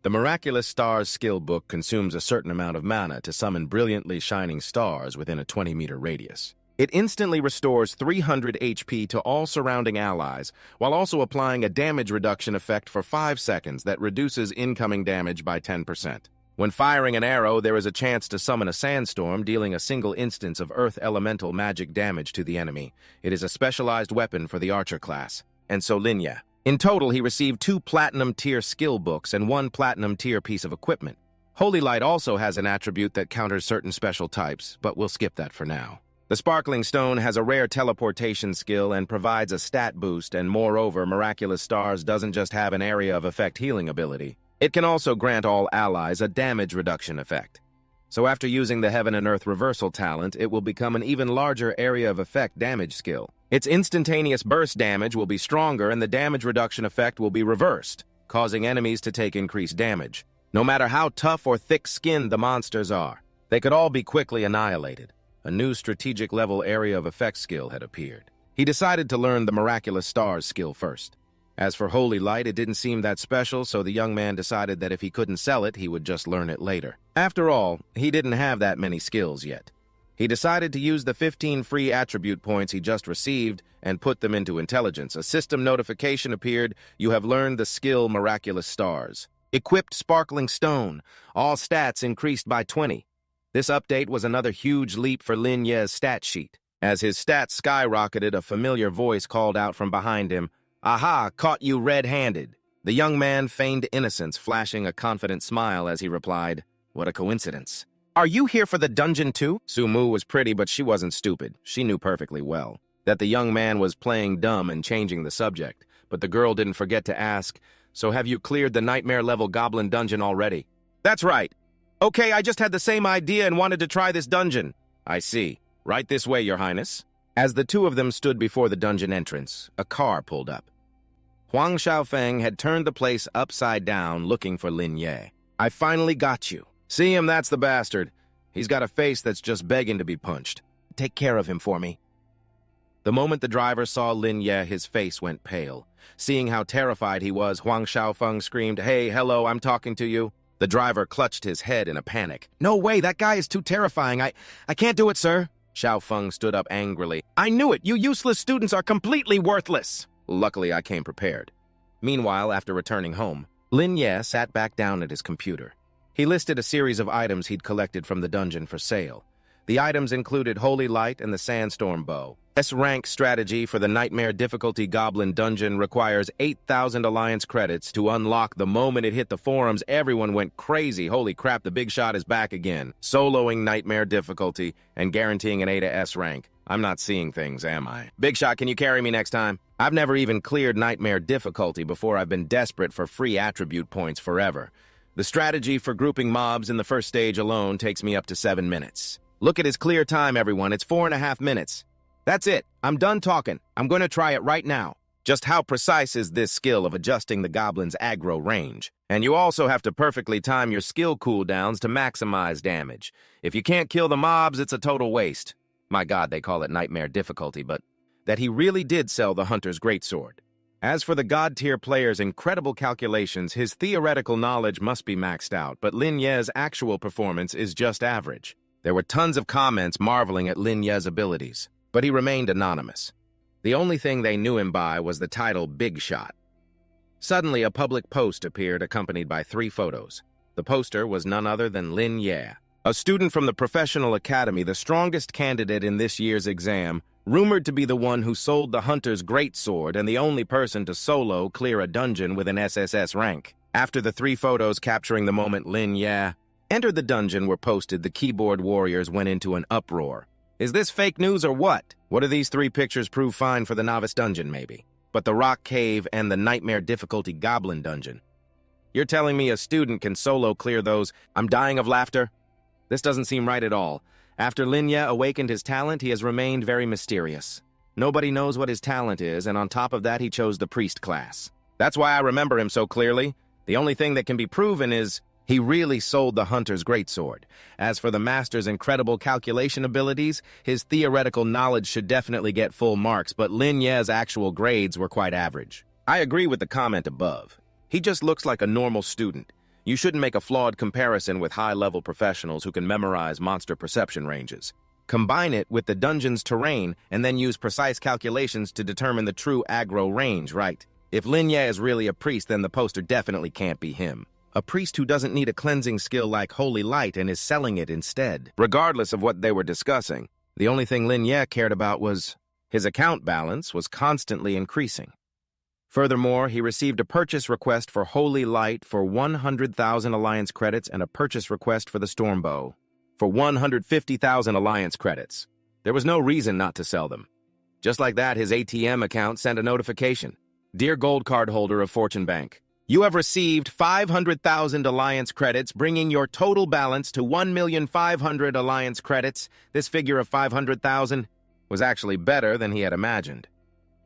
The Miraculous Stars skill book consumes a certain amount of mana to summon brilliantly shining stars within a 20-meter radius. It instantly restores 300 HP to all surrounding allies, while also applying a damage reduction effect for 5 seconds that reduces incoming damage by 10%. When firing an arrow, there is a chance to summon a sandstorm, dealing a single instance of earth elemental magic damage to the enemy. It is a specialized weapon for the archer class. And so Lin Ye. In total, he received 2 platinum-tier skill books and 1 platinum-tier piece of equipment. Holy Light also has an attribute that counters certain special types, but we'll skip that for now. The Sparkling Stone has a rare teleportation skill and provides a stat boost, and moreover, Miraculous Stars doesn't just have an area of effect healing ability. It can also grant all allies a damage reduction effect. So after using the Heaven and Earth Reversal talent, it will become an even larger area of effect damage skill. Its instantaneous burst damage will be stronger and the damage reduction effect will be reversed, causing enemies to take increased damage. No matter how tough or thick-skinned the monsters are, they could all be quickly annihilated. A new strategic level area of effect skill had appeared. He decided to learn the Miraculous Stars skill first. As for Holy Light, it didn't seem that special, so the young man decided that if he couldn't sell it, he would just learn it later. After all, he didn't have that many skills yet. He decided to use the 15 free attribute points he just received and put them into intelligence. A system notification appeared. You have learned the skill Miraculous Stars. Equipped Sparkling Stone. All stats increased by 20. This update was another huge leap for Lin Ye's stat sheet. As his stats skyrocketed, a familiar voice called out from behind him, "Aha, caught you red-handed." The young man feigned innocence, flashing a confident smile as he replied, "What a coincidence. Are you here for the dungeon too?" Sumu was pretty, but she wasn't stupid. She knew perfectly well that the young man was playing dumb and changing the subject, but the girl didn't forget to ask, "So have you cleared the nightmare-level goblin dungeon already?" "That's right." "Okay, I just had the same idea and wanted to try this dungeon." "I see. Right this way, Your Highness." As the two of them stood before the dungeon entrance, a car pulled up. Huang Xiaofeng had turned the place upside down looking for Lin Ye. "I finally got you. See him, that's the bastard. He's got a face that's just begging to be punched. Take care of him for me." The moment the driver saw Lin Ye, his face went pale. Seeing how terrified he was, Huang Xiaofeng screamed, "Hey, hello, I'm talking to you." The driver clutched his head in a panic. "No way, that guy is too terrifying. I can't do it, sir." Xiaofeng stood up angrily. "I knew it! You useless students are completely worthless!" Luckily, I came prepared. Meanwhile, after returning home, Lin Ye sat back down at his computer. He listed a series of items he'd collected from the dungeon for sale. The items included Holy Light and the Sandstorm Bow. S-rank strategy for the Nightmare difficulty Goblin Dungeon requires 8,000 Alliance credits to unlock. The moment it hit the forums, everyone went crazy. Holy crap, the big shot is back again. Soloing Nightmare difficulty and guaranteeing an A to S rank. I'm not seeing things, am I? Big shot, can you carry me next time? I've never even cleared Nightmare difficulty before. I've been desperate for free attribute points forever. The strategy for grouping mobs in the first stage alone takes me up to 7 minutes. Look at his clear time, everyone. It's 4.5 minutes. That's it. I'm done talking. I'm going to try it right now. Just how precise is this skill of adjusting the goblin's aggro range? And you also have to perfectly time your skill cooldowns to maximize damage. If you can't kill the mobs, it's a total waste. My God, they call it Nightmare difficulty, but that he really did sell the Hunter's Greatsword. As for the god-tier player's incredible calculations, his theoretical knowledge must be maxed out, but Lin Ye's actual performance is just average. There were tons of comments marveling at Lin Ye's abilities, but he remained anonymous. The only thing they knew him by was the title Big Shot. Suddenly, a public post appeared accompanied by 3 photos. The poster was none other than Lin Ye, a student from the professional academy, the strongest candidate in this year's exam, rumored to be the one who sold the hunter's greatsword and the only person to solo clear a dungeon with an SSS rank. After the 3 photos capturing the moment Lin Ye entered the dungeon were posted, the keyboard warriors went into an uproar. Is this fake news or what? What do these 3 pictures prove? Fine for the novice dungeon, maybe. But the rock cave and the nightmare difficulty goblin dungeon. You're telling me a student can solo clear those? I'm dying of laughter. This doesn't seem right at all. After Lin Ye awakened his talent, he has remained very mysterious. Nobody knows what his talent is, and on top of that, he chose the priest class. That's why I remember him so clearly. The only thing that can be proven is he really sold the hunter's greatsword. As for the master's incredible calculation abilities, his theoretical knowledge should definitely get full marks, but Lin Ye's actual grades were quite average. I agree with the comment above. He just looks like a normal student. You shouldn't make a flawed comparison with high-level professionals who can memorize monster perception ranges. Combine it with the dungeon's terrain and then use precise calculations to determine the true aggro range, right? If Lin Ye is really a priest, then the poster definitely can't be him. A priest who doesn't need a cleansing skill like Holy Light and is selling it instead. Regardless of what they were discussing, the only thing Lin Ye cared about was his account balance was constantly increasing. Furthermore, he received a purchase request for Holy Light for 100,000 Alliance credits and a purchase request for the Stormbow for 150,000 Alliance credits. There was no reason not to sell them. Just like that, his ATM account sent a notification. Dear Gold Card holder of Fortune Bank, you have received 500,000 Alliance credits, bringing your total balance to 1,500,000 Alliance credits. This figure of 500,000 was actually better than he had imagined.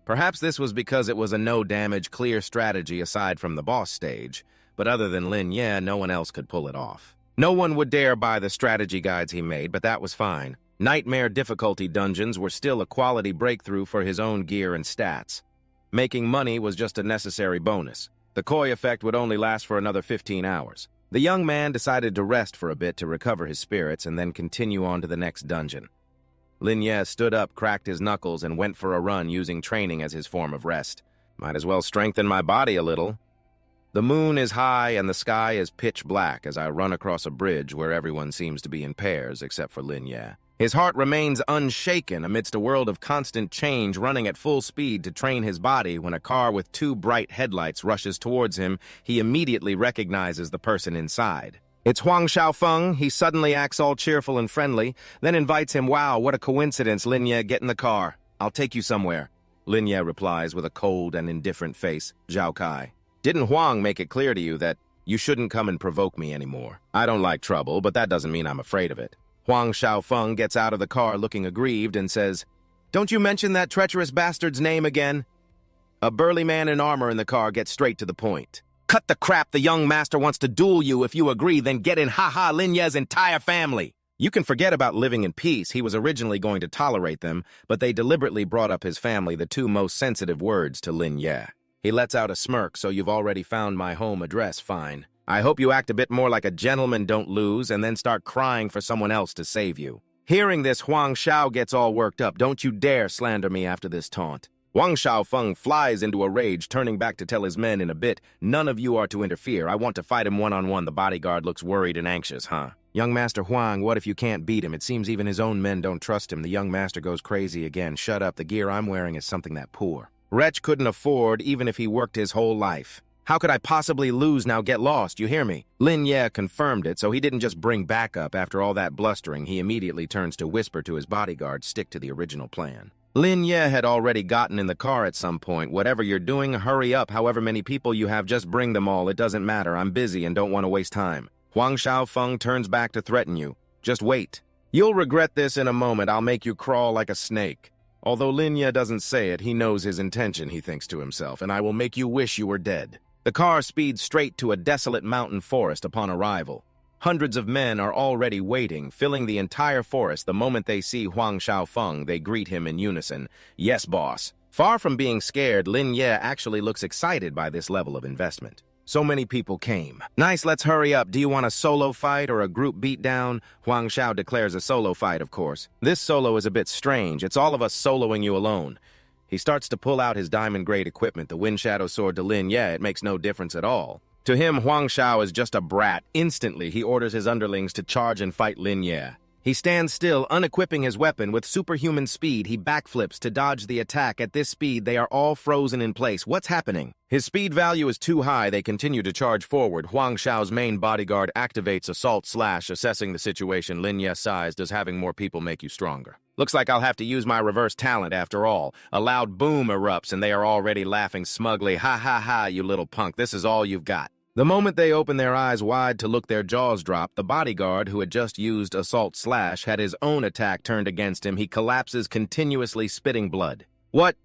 Perhaps this was because it was a no-damage, clear strategy aside from the boss stage, but other than Lin Ye, no one else could pull it off. No one would dare buy the strategy guides he made, but that was fine. Nightmare difficulty dungeons were still a quality breakthrough for his own gear and stats. Making money was just a necessary bonus. The koi effect would only last for another 15 hours. The young man decided to rest for a bit to recover his spirits and then continue on to the next dungeon. Lin Ye stood up, cracked his knuckles, and went for a run using training as his form of rest. Might as well strengthen my body a little. The moon is high and the sky is pitch black as I run across a bridge where everyone seems to be in pairs except for Lin Ye. His heart remains unshaken amidst a world of constant change, running at full speed to train his body. When a car with 2 bright headlights rushes towards him, he immediately recognizes the person inside. It's Huang Xiaofeng. He suddenly acts all cheerful and friendly, then invites him. Wow, what a coincidence, Lin Ye, get in the car. I'll take you somewhere. Lin Ye replies with a cold and indifferent face. Zhao Kai. Didn't Huang make it clear to you that you shouldn't come and provoke me anymore? I don't like trouble, but that doesn't mean I'm afraid of it. Huang Xiaofeng gets out of the car looking aggrieved and says, Don't you mention that treacherous bastard's name again? A burly man in armor in the car gets straight to the point. Cut the crap, the young master wants to duel you. If you agree, then get in. Ha-ha, Lin Ye's entire family. You can forget about living in peace. He was originally going to tolerate them, but they deliberately brought up his family, the 2 most sensitive words to Lin Ye. He lets out a smirk. So you've already found my home address. Fine. I hope you act a bit more like a gentleman, don't lose, and then start crying for someone else to save you. Hearing this, Huang Xiao gets all worked up. Don't you dare slander me after this taunt. Huang Xiaofeng flies into a rage, turning back to tell his men in a bit, None of you are to interfere. I want to fight him one-on-one. The bodyguard looks worried and anxious, huh? Young Master Huang, what if you can't beat him? It seems even his own men don't trust him. The young master goes crazy again. Shut up, the gear I'm wearing is something that poor wretch couldn't afford even if he worked his whole life. How could I possibly lose? Now get lost, you hear me? Lin Ye confirmed it, so he didn't just bring backup. After all that blustering, he immediately turns to whisper to his bodyguard, stick to the original plan. Lin Ye had already gotten in the car at some point. Whatever you're doing, hurry up. However many people you have, just bring them all. It doesn't matter. I'm busy and don't want to waste time. Huang Xiaofeng turns back to threaten you. Just wait. You'll regret this in a moment. I'll make you crawl like a snake. Although Lin Ye doesn't say it, he knows his intention, he thinks to himself, and I will make you wish you were dead. The car speeds straight to a desolate mountain forest upon arrival. Hundreds of men are already waiting, filling the entire forest. The moment they see Huang Xiaofeng, they greet him in unison. Yes, boss. Far from being scared, Lin Ye actually looks excited by this level of investment. So many people came. Nice, let's hurry up. Do you want a solo fight or a group beatdown? Huang Shao declares a solo fight, of course. This solo is a bit strange. It's all of us soloing you alone. He starts to pull out his diamond-grade equipment, the Wind Shadow Sword to Lin Ye. It makes no difference at all. To him, Huang Shao is just a brat. Instantly, he orders his underlings to charge and fight Lin Ye. He stands still, unequipping his weapon. With superhuman speed, he backflips to dodge the attack. At this speed, they are all frozen in place. What's happening? His speed value is too high. They continue to charge forward. Huang Shao's main bodyguard activates Assault Slash, assessing the situation. Lin Ye sighs, does having more people make you stronger? Looks like I'll have to use my reverse talent after all. A loud boom erupts, and they are already laughing smugly. Ha ha ha, you little punk, this is all you've got. The moment they open their eyes wide to look, their jaws drop. The bodyguard, who had just used Assault Slash, had his own attack turned against him. He collapses, continuously spitting blood. What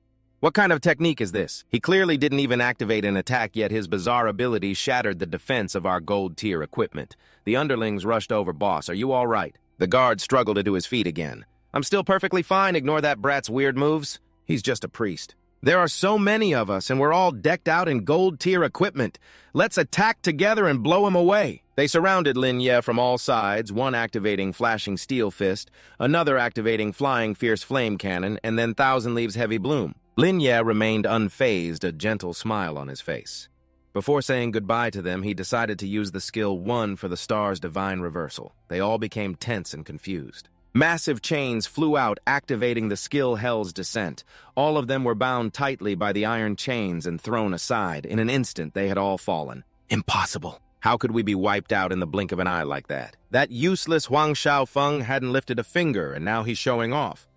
kind of technique is this? He clearly didn't even activate an attack, yet his bizarre ability shattered the defense of our gold-tier equipment. The underlings rushed over. Boss, are you all right? The guard struggled to his feet again. I'm still perfectly fine. Ignore that brat's weird moves. He's just a priest. There are so many of us, and we're all decked out in gold-tier equipment. Let's attack together and blow him away. They surrounded Lin Ye from all sides, one activating Flashing Steel Fist, another activating Flying Fierce Flame Cannon, and then Thousand Leaves Heavy Bloom. Lin Ye remained unfazed, a gentle smile on his face. Before saying goodbye to them, he decided to use the skill 1 for the star's divine reversal. They all became tense and confused. Massive chains flew out, activating the skill Hell's Descent. All of them were bound tightly by the iron chains and thrown aside. In an instant, they had all fallen. Impossible. How could we be wiped out in the blink of an eye like that? That useless Huang Shaofeng hadn't lifted a finger, and now he's showing off.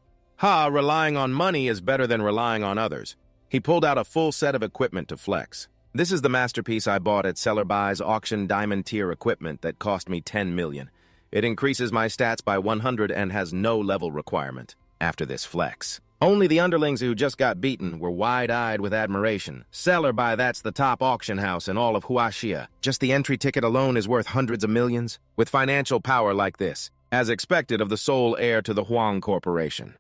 Relying on money is better than relying on others. He pulled out a full set of equipment to flex. This is the masterpiece I bought at Seller Buy's auction diamond tier equipment that cost me 10 million. It increases my stats by 100 and has no level requirement. After this flex, only the underlings who just got beaten were wide-eyed with admiration. Seller Buy, that's the top auction house in all of Huaxia. Just the entry ticket alone is worth hundreds of millions. With financial power like this, as expected of the sole heir to the Huang Corporation.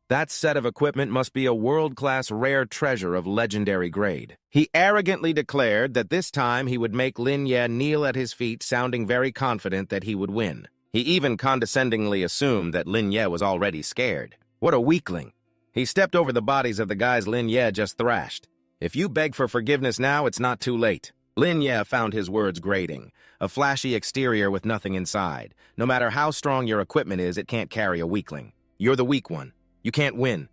That set of equipment must be a world-class rare treasure of legendary grade. He arrogantly declared that this time he would make Lin Ye kneel at his feet, sounding very confident that he would win. He even condescendingly assumed that Lin Ye was already scared. What a weakling. He stepped over the bodies of the guys Lin Ye just thrashed. If you beg for forgiveness now, it's not too late. Lin Ye found his words grating. A flashy exterior with nothing inside. No matter how strong your equipment is, it can't carry a weakling. You're the weak one. You can't win.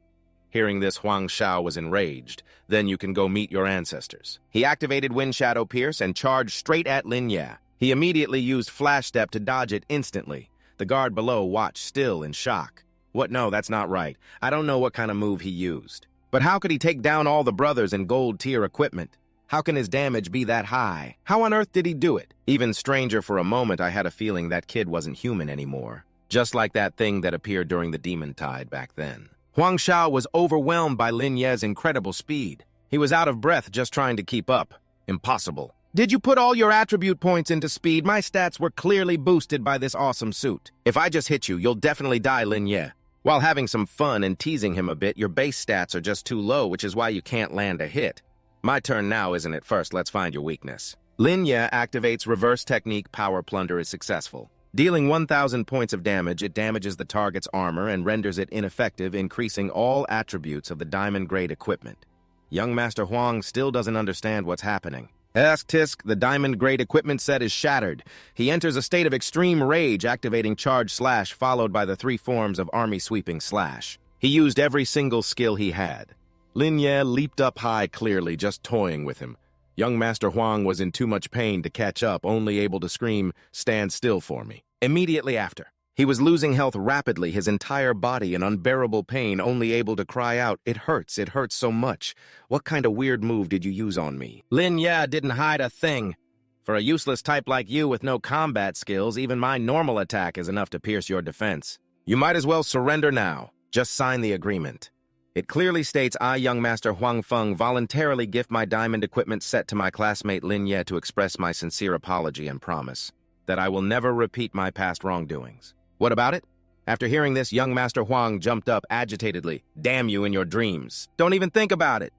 Hearing this, Huang Shao was enraged. Then you can go meet your ancestors. He activated Wind Shadow Pierce and charged straight at Lin Ye. He immediately used Flash Step to dodge it instantly. The guard below watched still in shock. What? No, that's not right. I don't know what kind of move he used. But how could he take down all the brothers in gold-tier equipment? How can his damage be that high? How on earth did he do it? Even stranger, for a moment I had a feeling that kid wasn't human anymore. Just like that thing that appeared during the Demon Tide back then. Huang Shao was overwhelmed by Lin Ye's incredible speed. He was out of breath just trying to keep up. Impossible. Did you put all your attribute points into speed? My stats were clearly boosted by this awesome suit. If I just hit you, you'll definitely die, Lin Ye. While having some fun and teasing him a bit, your base stats are just too low, which is why you can't land a hit. My turn now, isn't it? First, let's find your weakness. Lin Ye activates Reverse Technique. Power Plunder is successful. Dealing 1,000 points of damage, it damages the target's armor and renders it ineffective, increasing all attributes of the diamond-grade equipment. Young Master Huang still doesn't understand what's happening. Tisk, the diamond-grade equipment set is shattered. He enters a state of extreme rage, activating Charge Slash, followed by the 3 forms of Army Sweeping Slash. He used every single skill he had. Lin Ye leaped up high, clearly just toying with him. Young Master Huang was in too much pain to catch up, only able to scream, "Stand still for me." Immediately after, he was losing health rapidly, his entire body in unbearable pain, only able to cry out, it hurts so much. What kind of weird move did you use on me? Lin Ye didn't hide a thing. For a useless type like you with no combat skills, even my normal attack is enough to pierce your defense. You might as well surrender now. Just sign the agreement. It clearly states I, Young Master Huang Feng, voluntarily gift my diamond equipment set to my classmate Lin Ye to express my sincere apology and promise that I will never repeat my past wrongdoings. What about it? After hearing this, young Master Huang jumped up agitatedly. Damn you in your dreams. Don't even think about it.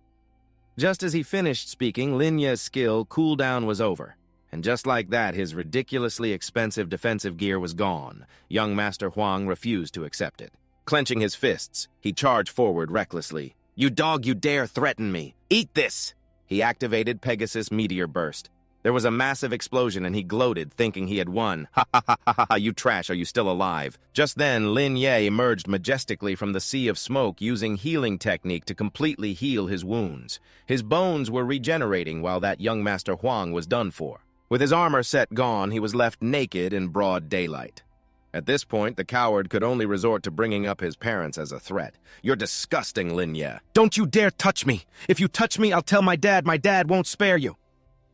Just as he finished speaking, Lin Ye's skill cooldown was over. And just like that, his ridiculously expensive defensive gear was gone. Young Master Huang refused to accept it. Clenching his fists, he charged forward recklessly. You dog, you dare threaten me. Eat this! He activated Pegasus Meteor Burst. There was a massive explosion and he gloated, thinking he had won. Ha ha ha ha ha, you trash, are you still alive? Just then, Lin Ye emerged majestically from the sea of smoke using healing technique to completely heal his wounds. His bones were regenerating while that young Master Huang was done for. With his armor set gone, he was left naked in broad daylight. At this point, the coward could only resort to bringing up his parents as a threat. You're disgusting, Lin Ye. Don't you dare touch me! If you touch me, I'll tell my dad won't spare you!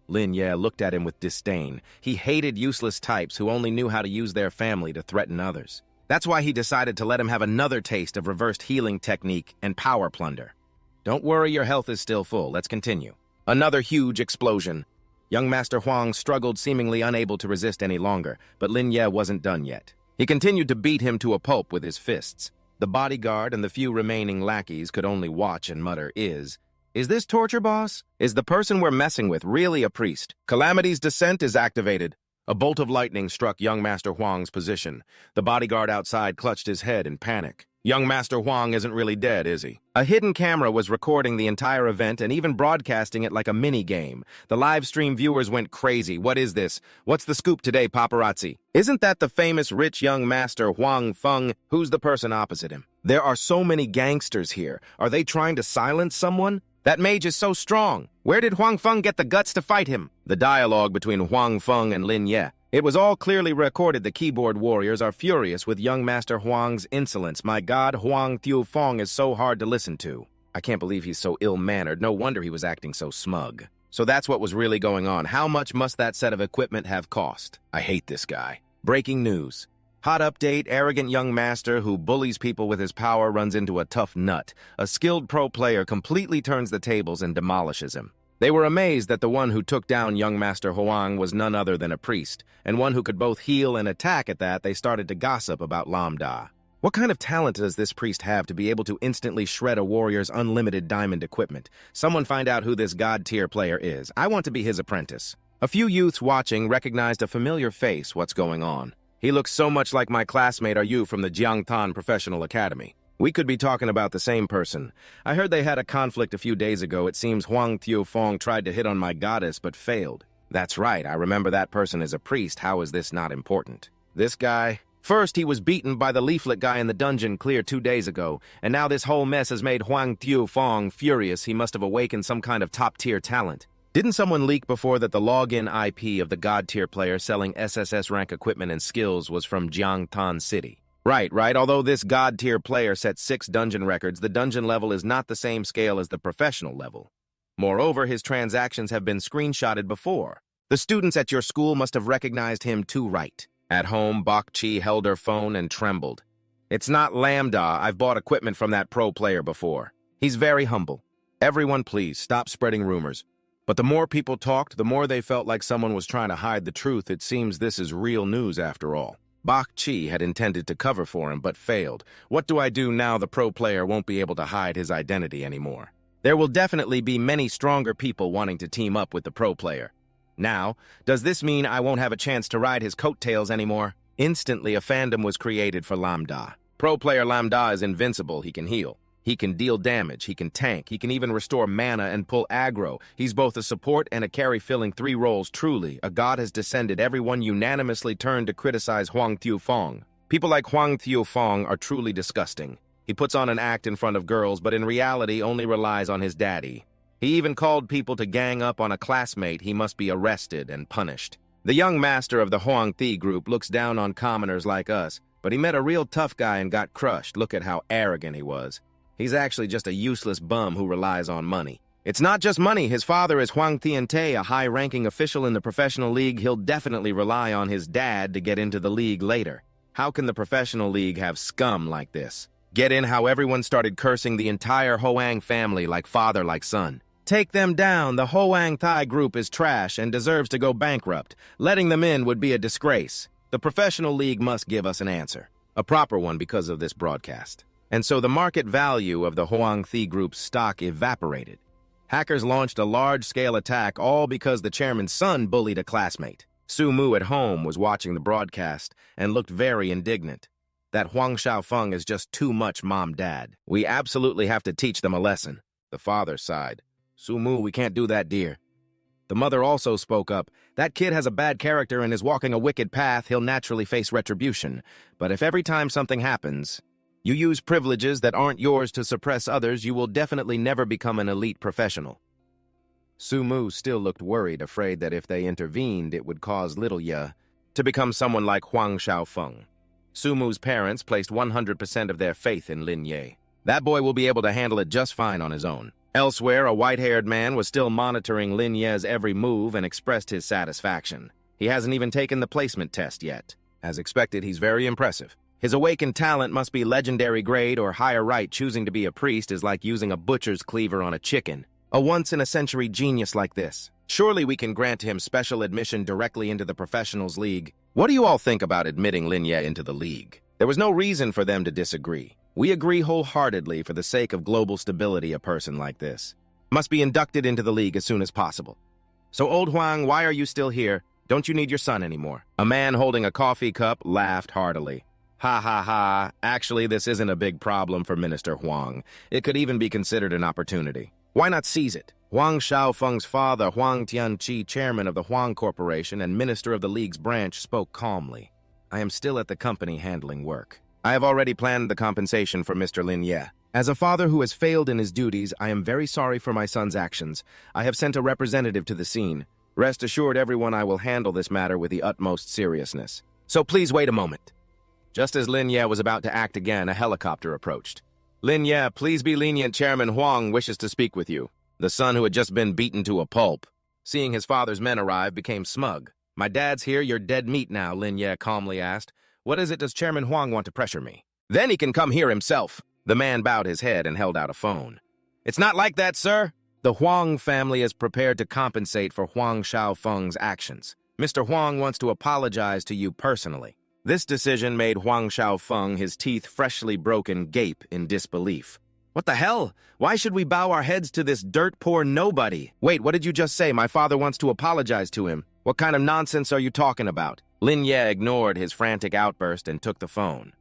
Lin Ye looked at him with disdain. He hated useless types who only knew how to use their family to threaten others. That's why he decided to let him have another taste of reversed healing technique and power plunder. Don't worry, your health is still full. Let's continue. Another huge explosion. Young Master Huang struggled, seemingly unable to resist any longer, but Lin Ye wasn't done yet. He continued to beat him to a pulp with his fists. The bodyguard and the few remaining lackeys could only watch and mutter, Is this torture, boss? Is the person we're messing with really a priest? Calamity's descent is activated. A bolt of lightning struck young Master Huang's position. The bodyguard outside clutched his head in panic. Young Master Huang isn't really dead, is he? A hidden camera was recording the entire event and even broadcasting it like a mini-game. The live stream viewers went crazy. What is this? What's the scoop today, paparazzi? Isn't that the famous rich young master Huang Feng? Who's the person opposite him? There are so many gangsters here. Are they trying to silence someone? That mage is so strong. Where did Huang Feng get the guts to fight him? The dialogue between Huang Feng and Lin Ye. It was all clearly recorded. The keyboard warriors are furious with young Master Huang's insolence. My God, Huang Thiufeng is so hard to listen to. I can't believe he's so ill-mannered. No wonder he was acting so smug. So that's what was really going on. How much must that set of equipment have cost? I hate this guy. Breaking news. Hot update, arrogant young master who bullies people with his power runs into a tough nut. A skilled pro player completely turns the tables and demolishes him. They were amazed that the one who took down young Master Huang was none other than a priest, and one who could both heal and attack. At that, they started to gossip about Lambda. What kind of talent does this priest have to be able to instantly shred a warrior's unlimited diamond equipment? Someone find out who this god-tier player is. I want to be his apprentice. A few youths watching recognized a familiar face. What's going on? He looks so much like my classmate Are you from the Jiangtan Professional Academy. We could be talking about the same person. I heard they had a conflict a few days ago. It seems Huang Thiufeng tried to hit on my goddess but failed. That's right, I remember that person is a priest. How is this not important? This guy? First, he was beaten by the leaflet guy in the dungeon clear 2 days ago, and now this whole mess has made Huang Thiufeng furious. He must have awakened some kind of top-tier talent. Didn't someone leak before that the login IP of the god-tier player selling SSS rank equipment and skills was from Jiangtan City? Right. Although this god-tier player set 6 dungeon records, the dungeon level is not the same scale as the professional level. Moreover, his transactions have been screenshotted before. The students at your school must have recognized him too, right? At home, Bok Chi held her phone and trembled. It's not Lambda. I've bought equipment from that pro player before. He's very humble. Everyone, please, stop spreading rumors. But the more people talked, the more they felt like someone was trying to hide the truth. It seems this is real news after all. Bok Chi had intended to cover for him, but failed. What do I do now the pro player won't be able to hide his identity anymore? There will definitely be many stronger people wanting to team up with the pro player. Now, does this mean I won't have a chance to ride his coattails anymore? Instantly, a fandom was created for Lambda. Pro player Lambda is invincible. He can heal. He can deal damage, he can tank, he can even restore mana and pull aggro. He's both a support and a carry, filling 3 roles. Truly, a god has descended. Everyone unanimously turned to criticize Huang Thiufeng. People like Huang Thiufeng are truly disgusting. He puts on an act in front of girls, but in reality only relies on his daddy. He even called people to gang up on a classmate. He must be arrested and punished. The young master of the Huang Thi group looks down on commoners like us, but he met a real tough guy and got crushed. Look at how arrogant he was. He's actually just a useless bum who relies on money. It's not just money. His father is Huang Tiante, a high-ranking official in the professional league. He'll definitely rely on his dad to get into the league later. How can the professional league have scum like this? Get in how everyone started cursing the entire Huang family like father, like son. Take them down. The Huang Thai group is trash and deserves to go bankrupt. Letting them in would be a disgrace. The professional league must give us an answer. a proper one because of this broadcast. And so the market value of the Huang Group's stock evaporated. Hackers launched a large-scale attack all because the chairman's son bullied a classmate. Su Mu at home was watching the broadcast and looked very indignant. That Huang Xiaofeng is just too much mom-dad. We absolutely have to teach them a lesson. The father sighed. Su Mu, we can't do that, dear. The mother also spoke up. That kid has a bad character and is walking a wicked path. He'll naturally face retribution. But if every time something happens, you use privileges that aren't yours to suppress others, you will definitely never become an elite professional. Su Mu still looked worried, afraid that if they intervened, it would cause little Ye to become someone like Huang Xiaofeng. Su Mu's parents placed 100% of their faith in Lin Ye. That boy will be able to handle it just fine on his own. Elsewhere, a white-haired man was still monitoring Lin Ye's every move and expressed his satisfaction. He hasn't even taken the placement test yet. As expected, he's very impressive. His awakened talent must be legendary grade or higher right. Choosing to be a priest is like using a butcher's cleaver on a chicken. A once-in-a-century genius like this. Surely we can grant him special admission directly into the Professionals League. What do you all think about admitting Lin Ye into the league? There was no reason for them to disagree. We agree wholeheartedly for the sake of global stability a person like this must be inducted into the league as soon as possible. So, old Huang, why are you still here? Don't you need your son anymore? A man holding a coffee cup laughed heartily. Ha ha ha, actually this isn't a big problem for Minister Huang. It could even be considered an opportunity. Why not seize it? Huang Xiaofeng's father, Huang Tianqi, chairman of the Huang Corporation and minister of the league's branch, spoke calmly. I am still at the company handling work. I have already planned the compensation for Mr. Lin Ye. As a father who has failed in his duties, I am very sorry for my son's actions. I have sent a representative to the scene. Rest assured, everyone, I will handle this matter with the utmost seriousness. So please wait a moment. Just as Lin Ye was about to act again, a helicopter approached. Lin Ye, please be lenient. Chairman Huang wishes to speak with you. The son who had just been beaten to a pulp, seeing his father's men arrive, became smug. My dad's here, you're dead meat now, Lin Ye calmly asked. What is it does Chairman Huang want to pressure me? Then he can come here himself. The man bowed his head and held out a phone. It's not like that, sir. The Huang family is prepared to compensate for Huang Xiaofeng's actions. Mr. Huang wants to apologize to you personally. This decision made Huang Xiaofeng, his teeth freshly broken, gape in disbelief. What the hell? Why should we bow our heads to this dirt-poor nobody? Wait, what did you just say? My father wants to apologize to him. What kind of nonsense are you talking about? Lin Ye ignored his frantic outburst and took the phone.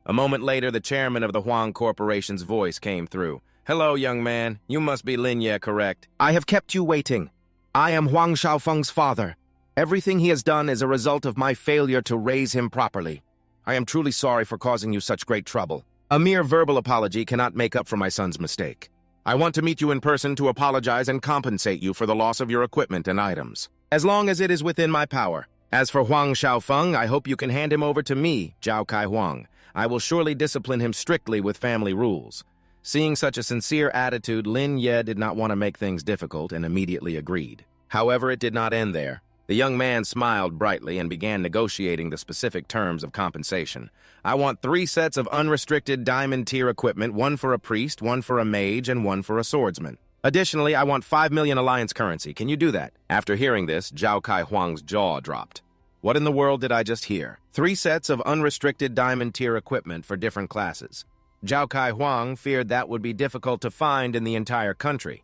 A moment later, the chairman of the Huang Corporation's voice came through. Hello, young man. You must be Lin Ye, correct? I have kept you waiting. I am Huang Xiaofeng's father. Everything he has done is a result of my failure to raise him properly. I am truly sorry for causing you such great trouble. A mere verbal apology cannot make up for my son's mistake. I want to meet you in person to apologize and compensate you for the loss of your equipment and items, as long as it is within my power. As for Huang Xiaofeng, I hope you can hand him over to me, Zhao Kai Huang. I will surely discipline him strictly with family rules. Seeing such a sincere attitude, Lin Ye did not want to make things difficult and immediately agreed. However, it did not end there. The young man smiled brightly and began negotiating the specific terms of compensation. I want 3 sets of unrestricted diamond-tier equipment, 1 for a priest, 1 for a mage, and 1 for a swordsman. Additionally, I want 5 million alliance currency. Can you do that? After hearing this, Zhao Kai Huang's jaw dropped. What in the world did I just hear? 3 sets of unrestricted diamond-tier equipment for different classes. Zhao Kai Huang feared that would be difficult to find in the entire country.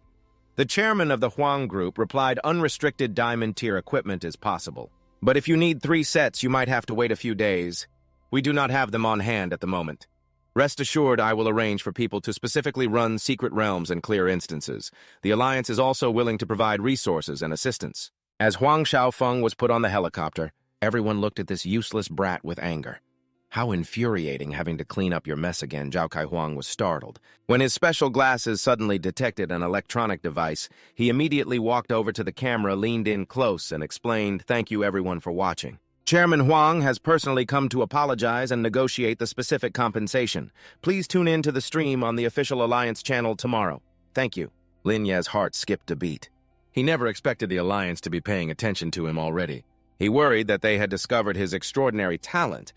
The chairman of the Huang Group replied unrestricted diamond-tier equipment is possible. But if you need 3 sets, you might have to wait a few days. We do not have them on hand at the moment. Rest assured, I will arrange for people to specifically run secret realms and clear instances. The Alliance is also willing to provide resources and assistance. As Huang Xiaofeng was put on the helicopter, everyone looked at this useless brat with anger. How infuriating having to clean up your mess again, Zhao Kai Huang was startled. When his special glasses suddenly detected an electronic device, he immediately walked over to the camera, leaned in close, and explained, "Thank you everyone for watching. Chairman Huang has personally come to apologize and negotiate the specific compensation. Please tune in to the stream on the official Alliance channel tomorrow. Thank you." Lin Ye's heart skipped a beat. He never expected the Alliance to be paying attention to him already. He worried that they had discovered his extraordinary talent,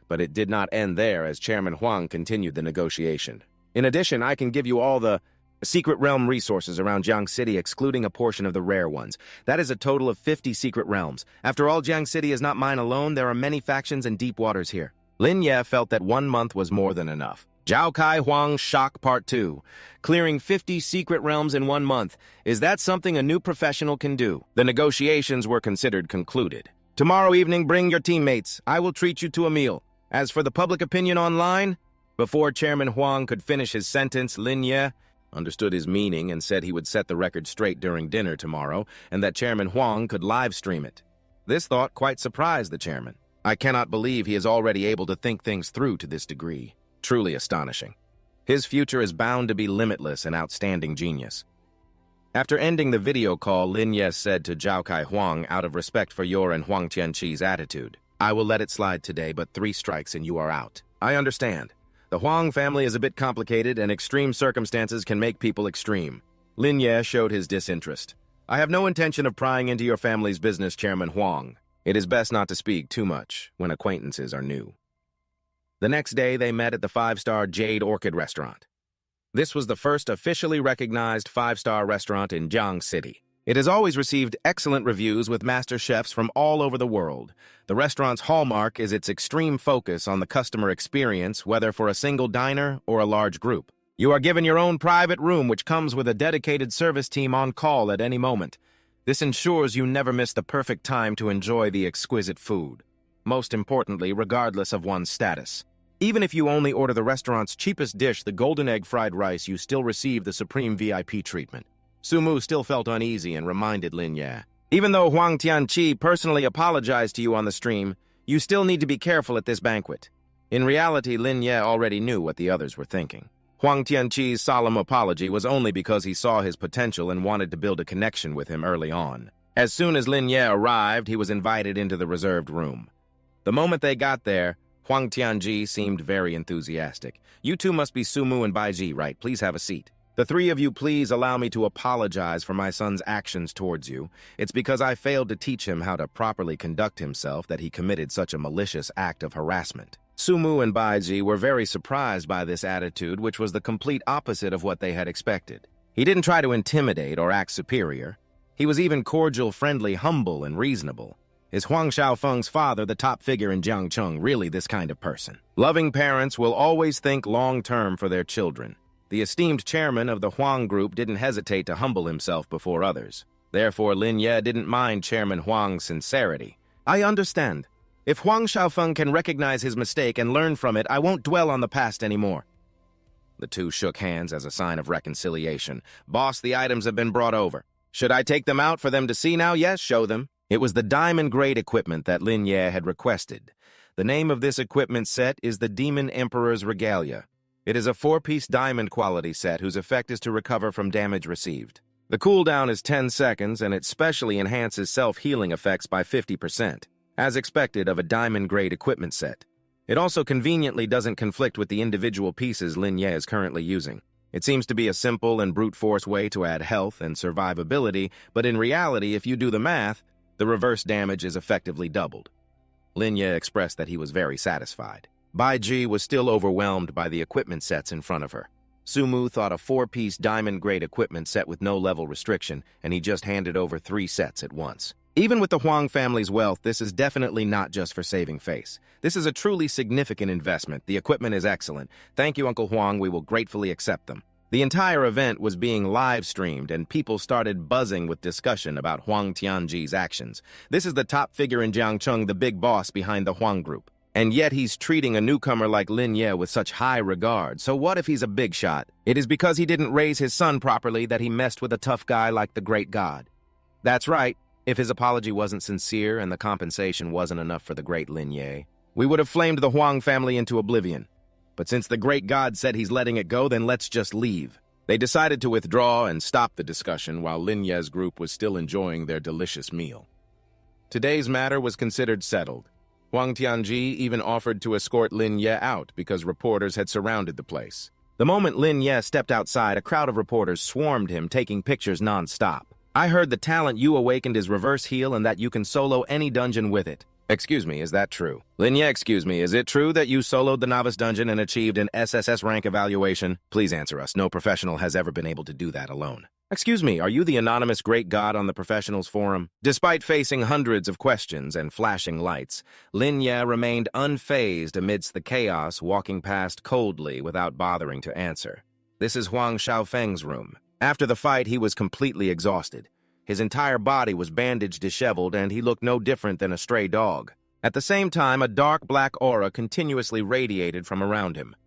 but it did not end there as Chairman Huang continued the negotiation. In addition, I can give you all the secret realm resources around Jiang City, excluding a portion of the rare ones. That is a total of 50 secret realms. After all, Jiang City is not mine alone. There are many factions and deep waters here. Lin Ye felt that 1 month was more than enough. Zhao Kai Huang Shock Part 2. Clearing 50 secret realms in 1 month. Is that something a new professional can do? The negotiations were considered concluded. Tomorrow evening, bring your teammates. I will treat you to a meal. As for the public opinion online, before Chairman Huang could finish his sentence, Lin Ye understood his meaning and said he would set the record straight during dinner tomorrow and that Chairman Huang could live stream it. This thought quite surprised the chairman. I cannot believe he is already able to think things through to this degree. Truly astonishing. His future is bound to be limitless and outstanding genius. After ending the video call, Lin Ye said to Zhao Kai Huang, out of respect for your and Huang Tianqi's attitude, I will let it slide today, but 3 strikes and you are out. I understand. The Huang family is a bit complicated and extreme circumstances can make people extreme. Lin Ye showed his disinterest. I have no intention of prying into your family's business, Chairman Huang. It is best not to speak too much when acquaintances are new. The next day, they met at the 5-star Jade Orchid restaurant. This was the first officially recognized 5-star restaurant in Jiang City. It has always received excellent reviews with master chefs from all over the world. The restaurant's hallmark is its extreme focus on the customer experience, whether for a single diner or a large group. You are given your own private room, which comes with a dedicated service team on call at any moment. This ensures you never miss the perfect time to enjoy the exquisite food. Most importantly, regardless of one's status. Even if you only order the restaurant's cheapest dish, the golden egg fried rice, you still receive the supreme VIP treatment. Sumu still felt uneasy and reminded Lin Ye. Even though Huang Tianqi personally apologized to you on the stream, you still need to be careful at this banquet. In reality, Lin Ye already knew what the others were thinking. Huang Tianqi's solemn apology was only because he saw his potential and wanted to build a connection with him early on. As soon as Lin Ye arrived, he was invited into the reserved room. The moment they got there, Huang Tianqi seemed very enthusiastic. You two must be Sumu and Baiji, right? Please have a seat. The 3 of you, please allow me to apologize for my son's actions towards you. It's because I failed to teach him how to properly conduct himself that he committed such a malicious act of harassment. Sumu and Baiji were very surprised by this attitude, which was the complete opposite of what they had expected. He didn't try to intimidate or act superior. He was even cordial, friendly, humble, and reasonable. Is Huang Xiaofeng's father the top figure in Jiangcheng really this kind of person? Loving parents will always think long-term for their children. The esteemed chairman of the Huang group didn't hesitate to humble himself before others. Therefore, Lin Ye didn't mind Chairman Huang's sincerity. I understand. If Huang Xiaofeng can recognize his mistake and learn from it, I won't dwell on the past anymore. The two shook hands as a sign of reconciliation. Boss, the items have been brought over. Should I take them out for them to see now? Yes, show them. It was the diamond-grade equipment that Lin Ye had requested. The name of this equipment set is the Demon Emperor's Regalia. It is a 4-piece diamond quality set whose effect is to recover from damage received. The cooldown is 10 seconds, and it specially enhances self-healing effects by 50%, as expected of a diamond-grade equipment set. It also conveniently doesn't conflict with the individual pieces Lin Ye is currently using. It seems to be a simple and brute force way to add health and survivability, but in reality, if you do the math, the reverse damage is effectively doubled. Lin Ye expressed that he was very satisfied. Baiji was still overwhelmed by the equipment sets in front of her. Sumu thought a 4-piece diamond-grade equipment set with no level restriction, and he just handed over 3 sets at once. Even with the Huang family's wealth, this is definitely not just for saving face. This is a truly significant investment. The equipment is excellent. Thank you, Uncle Huang. We will gratefully accept them. The entire event was being live-streamed, and people started buzzing with discussion about Huang Tianji's actions. This is the top figure in Jiangcheng, the big boss behind the Huang group. And yet he's treating a newcomer like Lin Ye with such high regard. So what if he's a big shot? It is because he didn't raise his son properly that he messed with a tough guy like the great god. That's right. If his apology wasn't sincere and the compensation wasn't enough for the great Lin Ye, we would have flamed the Huang family into oblivion. But since the great god said he's letting it go, then let's just leave. They decided to withdraw and stop the discussion while Lin Ye's group was still enjoying their delicious meal. Today's matter was considered settled. Huang Tianji even offered to escort Lin Ye out because reporters had surrounded the place. The moment Lin Ye stepped outside, a crowd of reporters swarmed him, taking pictures non-stop. I heard the talent you awakened is reverse heal and that you can solo any dungeon with it. Excuse me, is that true? Lin Ye, excuse me, is it true that you soloed the novice dungeon and achieved an SSS rank evaluation? Please answer us. No professional has ever been able to do that alone. Excuse me, are you the anonymous great god on the professionals forum? Despite facing hundreds of questions and flashing lights, Lin Ye remained unfazed amidst the chaos, walking past coldly without bothering to answer. This is Huang Xiaofeng's room. After the fight, he was completely exhausted. His entire body was bandaged, disheveled, and he looked no different than a stray dog. At the same time, a dark black aura continuously radiated from around him.